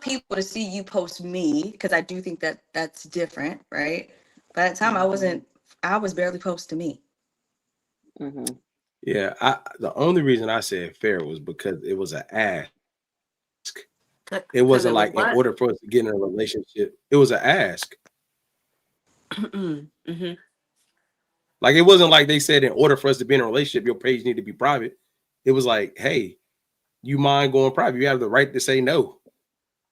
people to see you post me, because I do think that that's different, right? By the time I was barely posting me. Yeah, the only reason I said fair was because it was an ask. It wasn't like in order for us to get in a relationship, it was an ask. Like it wasn't like they said in order for us to be in a relationship, your page need to be private. It was like, hey, you mind going private? You have the right to say no.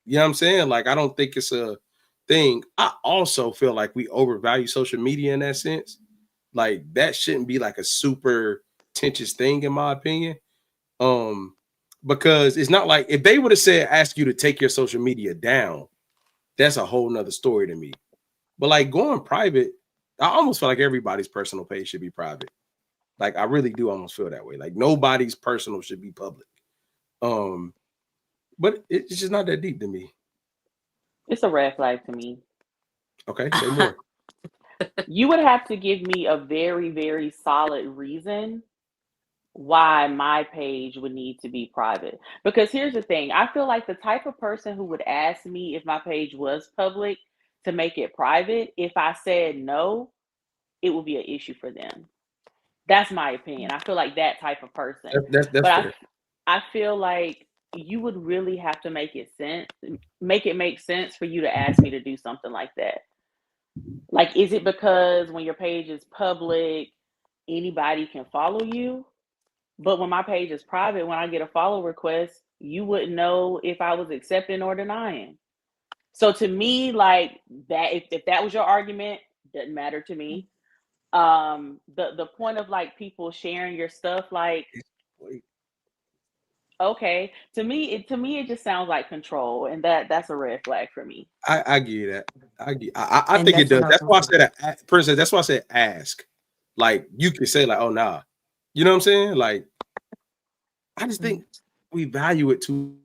You know what I'm saying? Like, I don't think it's a thing. I also feel like we overvalue social media in that sense. Like that shouldn't be like a super contentious thing in my opinion. Because it's not like if they would have said ask you to take your social media down, that's a whole nother story to me. But like going private, I almost feel like everybody's personal page should be private. Like I really do almost feel that way. Like nobody's personal should be public. But it's just not that deep to me. It's a red flag to me. Okay, say more. You would have to give me a very, very solid reason why my page would need to be private. Because here's the thing, I feel like the type of person who would ask me if my page was public to make it private, if I said no, it would be an issue for them. That's my opinion. I feel like that type of person. That's But fair. I feel like you would really have to make it make sense for you to ask me to do something like that. Like, is it because when your page is public, anybody can follow you? But when my page is private, when I get a follow request, you wouldn't know if I was accepting or denying. So to me, like that, if that was your argument, doesn't matter to me. The point of like people sharing your stuff, like, okay, to me it just sounds like control, and that's a red flag for me. I get that. I And think it that's what does. I was That's gonna why I say. said princess. That's why I said ask. Like you can say like, oh nah. You know what I'm saying? Like I just think we value it too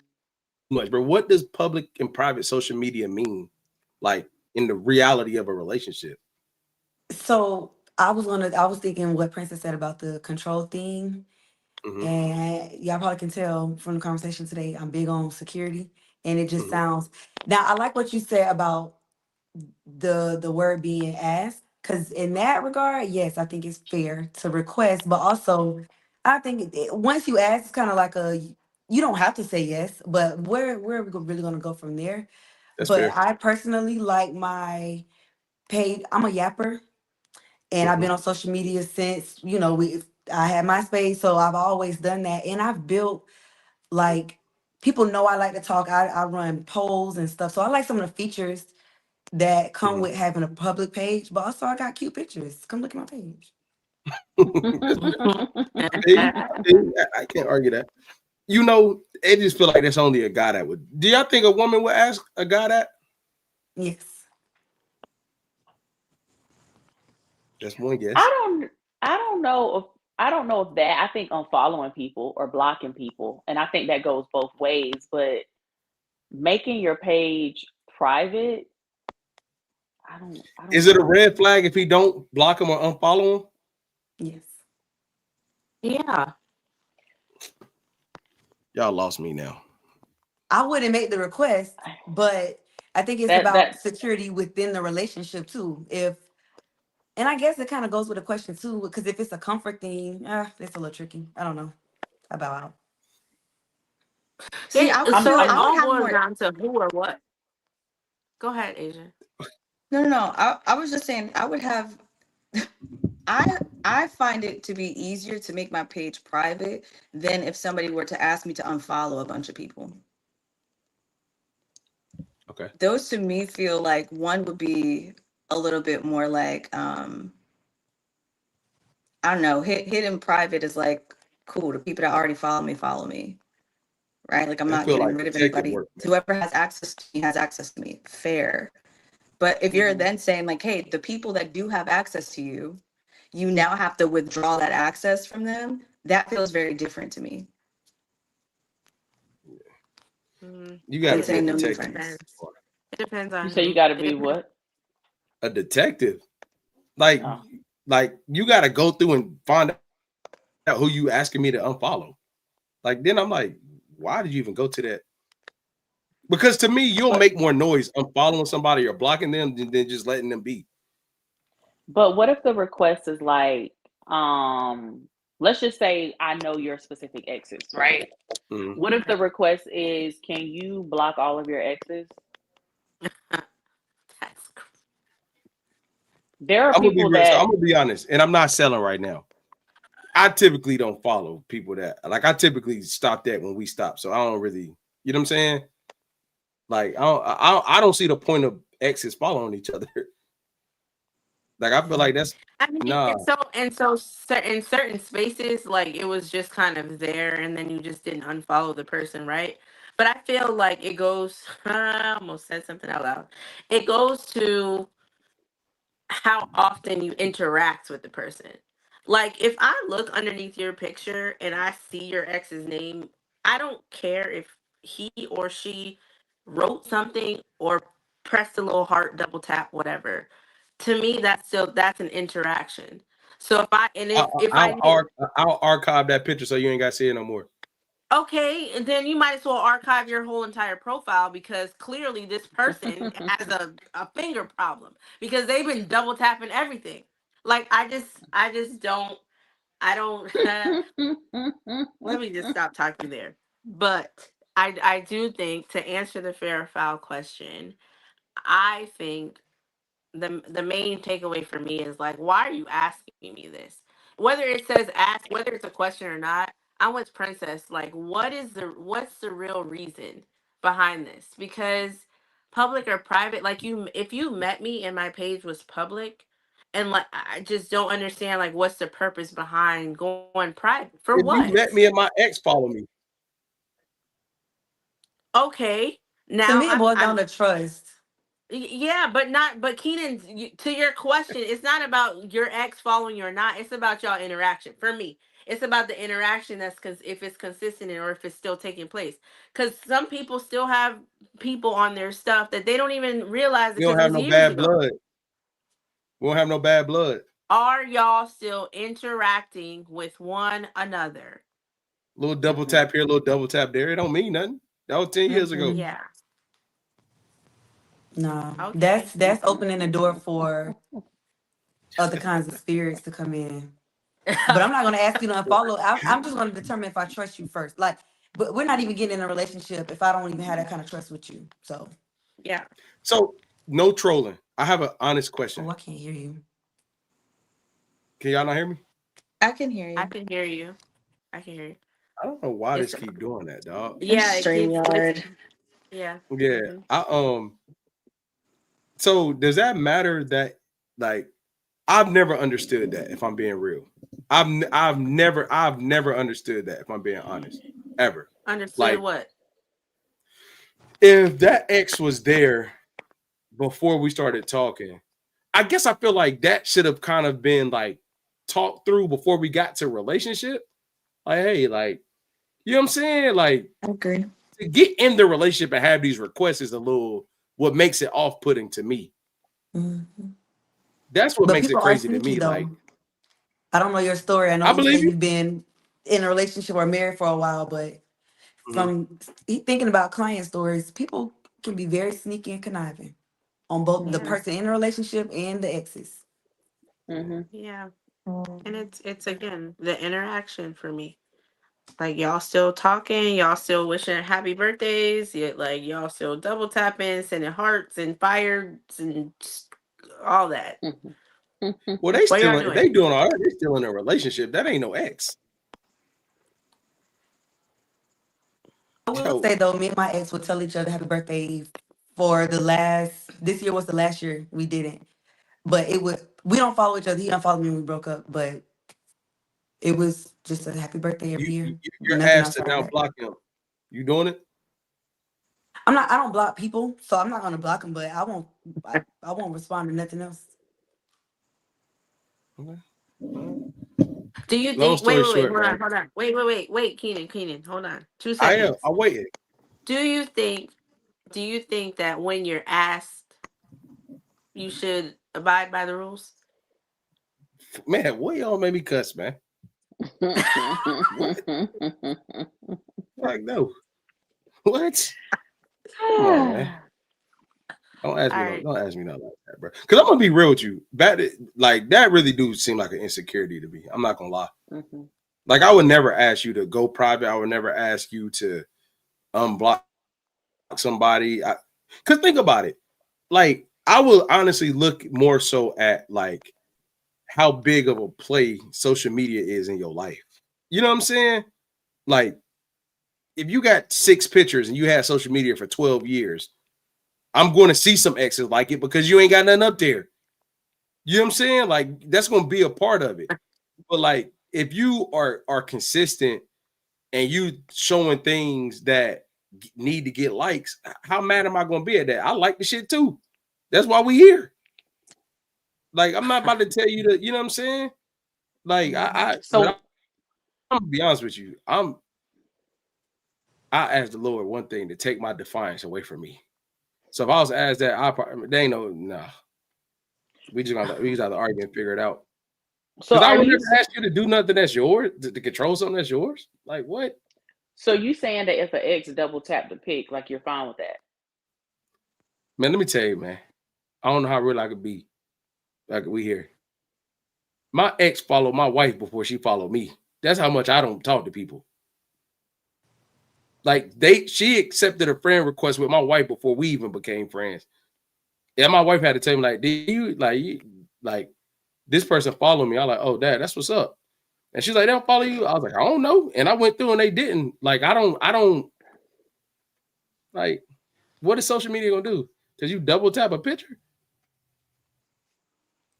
much, bro. What does public and private social media mean? Like in the reality of a relationship. So I was thinking what Princess said about the control thing. Mm-hmm. And y'all probably can tell from the conversation today, I'm big on security. And it just Mm-hmm. sounds now I like what you said about the word being asked. Because in that regard, yes, I think it's fair to request, but also I think once you ask, it's kind of like you don't have to say yes, but where are we really gonna go from there? That's But fair. I personally like my paid, I'm a yapper and I've Mm-hmm. been on social media since, I had MySpace, so I've always done that. And I've built like people know I like to talk. I run polls and stuff. So I like some of the features that come with having a public page, but also I got cute pictures. Come look at my page. I can't argue that. You know, it just feel like that's only a guy that would. Do y'all think a woman would ask a guy that? Yes. That's one guess. I don't know if that, I think unfollowing people or blocking people, and I think that goes both ways, but making your page private, I don't Is it a know. red flag if he don't block him or unfollow him? Yes. Yeah. Y'all lost me now. I wouldn't make the request, but I think it's about That security within the relationship too. And I guess it kind of goes with the question too, because if it's a comfort thing, it's a little tricky. I don't know. I bow out. See, I So it I would all have boils more. down to who or what. Go ahead, Asia. No. I was just saying I would have. I find it to be easier to make my page private than if somebody were to ask me to unfollow a bunch of people. Okay. Those to me feel like one would be a little bit more like I don't know, hidden private is like cool. The people that already follow me. Right? Like I'm That not feel getting like rid of detective anybody. work, man. Whoever has access to me. Fair. But if you're then saying like, hey, the people that do have access to you, you now have to withdraw that access from them, that feels very different to me. You got to It's be a saying no detective. difference. It depends you on say you who. got to It be depends. what? A detective. Like Oh. you got to go through and find out who you asking me to unfollow. Like then I'm like, why did you even go to that? Because to me, you'll make more noise unfollowing somebody or blocking them than just letting them be. But what if the request is like, let's just say I know your specific exes, right? Mhm. What if the request is, can you block all of your exes? That's There are I'm gonna be people real. So that I'm gonna be honest, and I'm not selling right now. I typically don't follow people that like. I typically stop that when we stop, so I don't really. You know what I'm saying? Like I don't see the point of exes following each other. Like I feel like that's I mean, nah. in certain spaces, like it was just kind of there, and then you just didn't unfollow the person, right? But I feel like it goes. I almost said something out loud. It goes to how often you interact with the person. Like if I look underneath your picture and I see your ex's name, I don't care if he or she wrote something or pressed a little heart, double tap, whatever. To me, that's an interaction. So if I and if I I'll archive that picture so you ain't got to see it no more. okay, and then you might as well archive your whole entire profile because clearly this person has a finger problem because they've been double tapping everything. Like I just don't I don't let me just stop talking there. But I do think to answer the fair or foul question, I think the main takeaway for me is like, why are you asking me this? Whether it says ask, whether it's a question or not, I'm with Princess. Like, what's the real reason behind this? Because public or private, like you, if you met me and my page was public, and like I just don't understand like what's the purpose behind going private for If you what? met me and my ex follow me, Okay, To now me, it boils down I'm to trust. Yeah, but not. But Keenan, to your question, it's not about your ex following you or not. It's about y'all interaction. For me, it's about the interaction that's because if it's consistent or if it's still taking place. Because some people still have people on their stuff that they don't even realize we don't because it have was no years bad ago. blood. We don't have no bad blood. Are y'all still interacting with one another? Little double tap here, little double tap there. It don't mean nothing. That was 10 years ago. Mm-mm. Yeah. No, Okay. that's opening the door for other kinds of spirits to come in. But I'm not going to ask you to unfollow. I'm just going to determine if I trust you first. Like, but we're not even getting in a relationship if I don't even have that kind of trust with you. So, Yeah. So no trolling. I have an honest question. oh, I can't hear you. Can y'all not hear me? I can hear I you. can hear you. I can hear you. I don't know why It's this keep doing that, dog. yeah. It's It keeps StreamYard. glitching. Yeah. Yeah. Mhm. So does that matter that like I've never understood that if I'm being real. I've never understood that if I'm being honest. Ever. Understood Like what? if that ex was there before we started talking, I guess I feel like that should have kind of been like talked through before we got to a relationship. Like, hey, like, you know what I'm saying? Like I agree. to get in the relationship and have these requests is a little what makes it off-putting to me. Mm-hmm. That's what But makes it people are crazy to sneaky, me. Like, though. I don't know your story. I know I you say believe you. you've been in a relationship or married for a while, but Mhm. from thinking about client stories, people can be very sneaky and conniving on both the Mm-hmm. person in a relationship and the exes. Mm-hmm. Yeah. And it's again the interaction for me. Like y'all still talking, y'all still wishing happy birthdays, yet like y'all still double tapping, sending hearts and fires and all that. Well, they What y'all still doing? they doing all right. They still in a relationship. That ain't no ex. I will Yo, say though, me and my ex would tell each other happy birthday for the last. This year was the last year we didn't, but it was. We don't follow each other. He unfollowed me when we broke up, but it was just a happy birthday every year. you're Nothing asked to outside of now that. block him. You doing it? I'm not. I don't block people, so I'm not gonna block them. But I won't. I won't respond to nothing else. Okay. Do you Long think story short, hold man. on, wait, Keenan, hold on. 2 I am. seconds. I waited. Do you think that when you're asked you should abide by the rules? Man, what y'all made me cuss, man? What? Like, no. What? Come on, man. Don't ask All me no. right. Don't ask me nothing like that, bro. Because I'm gonna be real with you. That really do seem like an insecurity to me. I'm not gonna lie. Mm-hmm. Like I would never ask you to go private. I would never ask you to unblock somebody. Because think about it. Like I will honestly look more so at like how big of a play social media is in your life. You know what I'm saying? Like if you got 6 pictures and you had social media for 12 years, I'm going to see some exes like it because you ain't got nothing up there. You know what I'm saying? Like that's gonna be a part of it. But like if you are consistent and you showing things that need to get likes, how mad am I gonna be at that? I like the shit too. That's why we here. Like I'm not about to tell you that, you know what I'm saying? Like So I'm gonna be honest with you. I asked the Lord one thing to take my defiance away from me. So if I was asked that, they ain't no. We just have to argue and figure it out. so Because I are would you never ask you to do nothing that's yours, to control something that's yours. Like what? so you saying that if an ex double tap the pic, like you're fine with that? Man, let me tell you, man. I don't know how real I could be. Like we here. My ex followed my wife before she followed me. That's how much I don't talk to people. Like she accepted a friend request with my wife before we even became friends. Yeah, my wife had to tell me like, "Do you like this person follow me?" I'm like, "Oh, dad, that's what's up." And she's like, "They don't follow you." I was like, "I don't know." And I went through and they didn't. Like, I don't like. What is social media gonna do? Because you double tap a picture?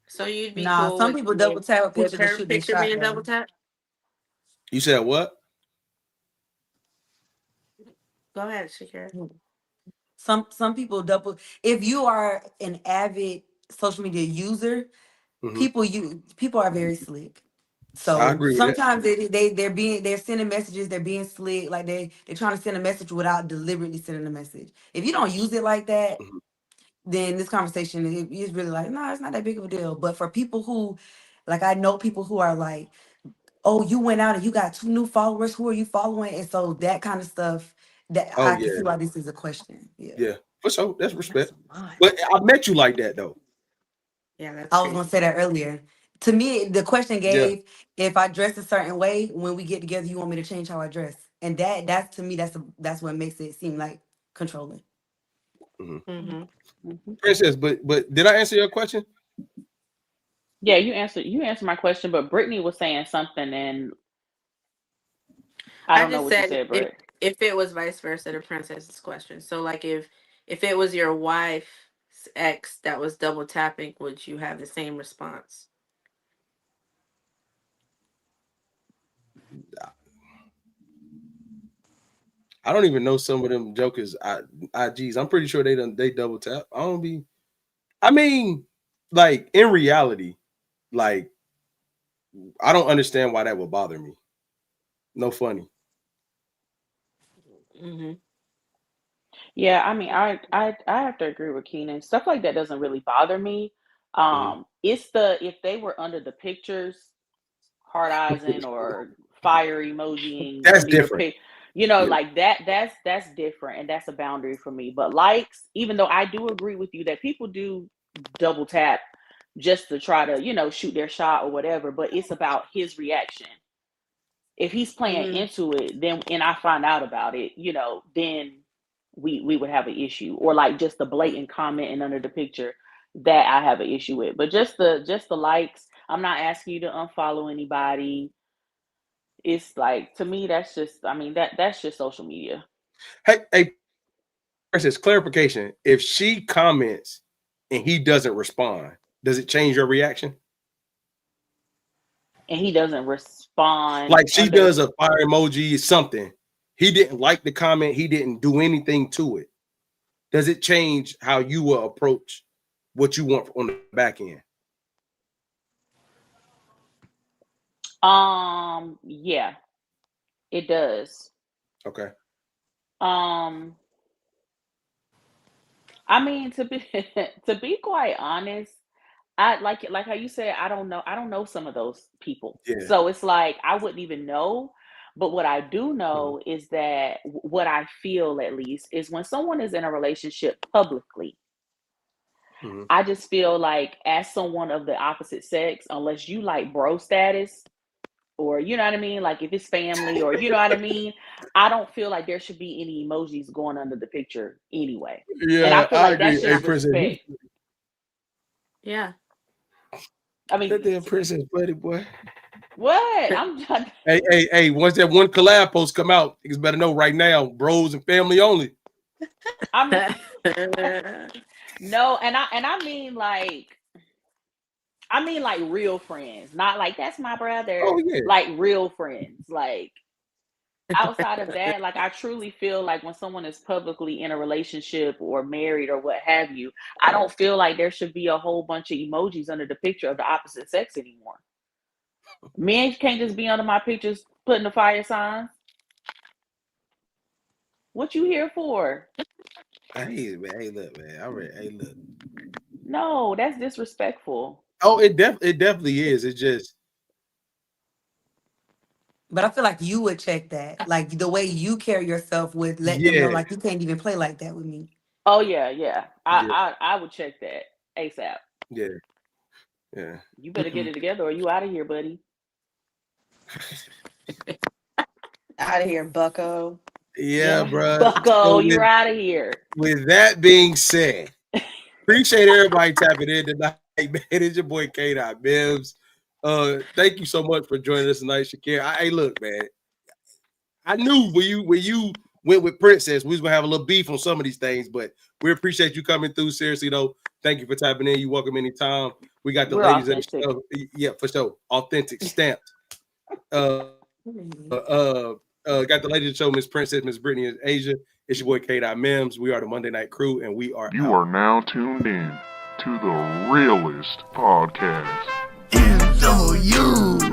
So you'd be Nah, cool some with people double tap a with picture to her shoot their picture shot being double though. tap? You said what? Go ahead, Shakyra. Some people double. If you are an avid social media user, people are very slick. I So agree with that. sometimes they're sending messages, they're being slick, like they're trying to send a message without deliberately sending a message. If you don't use it like that, then this conversation is really like, no, it's not that big of a deal. But for people who, like, I know people who are like, oh, you went out and you got 2 new followers. Who are you following? And so that kind of stuff, that Oh I can see yeah, why this is a question. Yeah. yeah. For sure, that's That's respect. a lot. But I met you like that though. Yeah, that's I was gonna crazy. say that earlier. To me, the question Yeah. gave, if I dress a certain way when we get together, you want me to change how I dress. And that's to me, that's what makes it seem like controlling. Mm-hmm. Princess, but did I answer your question? Yeah, you answered my question, but Brittany was saying something, and I I don't know just what you said said, Britt. if it was vice versa, the princess's question. So like if it was your wife's ex that was double tapping, would you have the same response? I don't even know some of them jokers. IGs. I'm pretty sure they double tap. I mean, like in reality, like I don't understand why that would bother me. No funny. Mm-hmm. Yeah, I mean, I have to agree with Keenan. Stuff like that doesn't really bother me. It's if they were under the pictures, hard eyesing or fire emojiing That's under your different. pic, you know, Yeah. like that's different, and that's a boundary for me. But likes, even though I do agree with you that people do double tap just to try to, shoot their shot or whatever, but it's about his reaction. If he's playing Mm-hmm. into it, then and I find out about it, then we would have an issue. Or like just the blatant comment and under the picture, that I have an issue with. But just the likes, I'm not asking you to unfollow anybody. It's like, to me, that's just, I mean, that's just social media. Hey, Princess, clarification. If she comments and he doesn't respond, does it change your reaction? And he doesn't respond Like she under. does a fire emoji, something. He didn't like the comment. He didn't do anything to it. Does it change how you will approach what you want on the back end? Yeah, it does. Okay. Um, I mean, to be to be quite honest, I like how you said, I don't know some of those people. Yeah. So it's like I wouldn't even know. But what I do Mhm. know is that what I feel, at least, is when someone is in a relationship publicly, Mhm. I just feel like, as someone of the opposite sex, unless you like bro status, or you know what I mean, like if it's family, or you know what I mean, I don't feel like there should be any emojis going under the picture anyway. And I Yeah, feel I like that's agree. Hey, just Princess, respect. Yeah. I that mean, damn Princess buddy boy. what? I'm just, Hey, once that one collab post come out, niggas better know right now, bros and family only. I mean, no, and I mean, like, I mean, like real friends, not like that's my brother. Oh yeah. Like real friends. Like outside of that, like I truly feel like when someone is publicly in a relationship or married or what have you, I don't feel like there should be a whole bunch of emojis under the picture of the opposite sex anymore. Men can't just be under my pictures putting the fire signs. What you here for? Hey man, hey look, man. Hey look. No, that's disrespectful. Oh, it definitely is. It's just But I feel like you would check that. Like the way you carry yourself would let them know yeah, like you can't even play like that with me. Oh yeah. yeah, I would check that ASAP. yeah, yeah. You better get it together or you out of here, buddy. Out of here, bucko. Yeah, bro. Bucko, you're out of here. With that being said, appreciate everybody tapping in tonight, man. It's your boy K-Dot Mims. Thank you so much for joining us tonight, Shakyra. Hey, look, man. I knew when you went with Princess, we was gonna have a little beef on some of these things, but we appreciate you coming through. Seriously, though, thank you for tapping in. You welcome anytime. We got the We're ladies authentic. in the show. Yeah, for sure. Authentic stamped. Got the ladies of the show, Miss Princess, Miss Brittany, and Asia. It's your boy K-Dot Mims. We are the Monday Night Crew, and we are. You are now tuned in to the realest podcast. MW.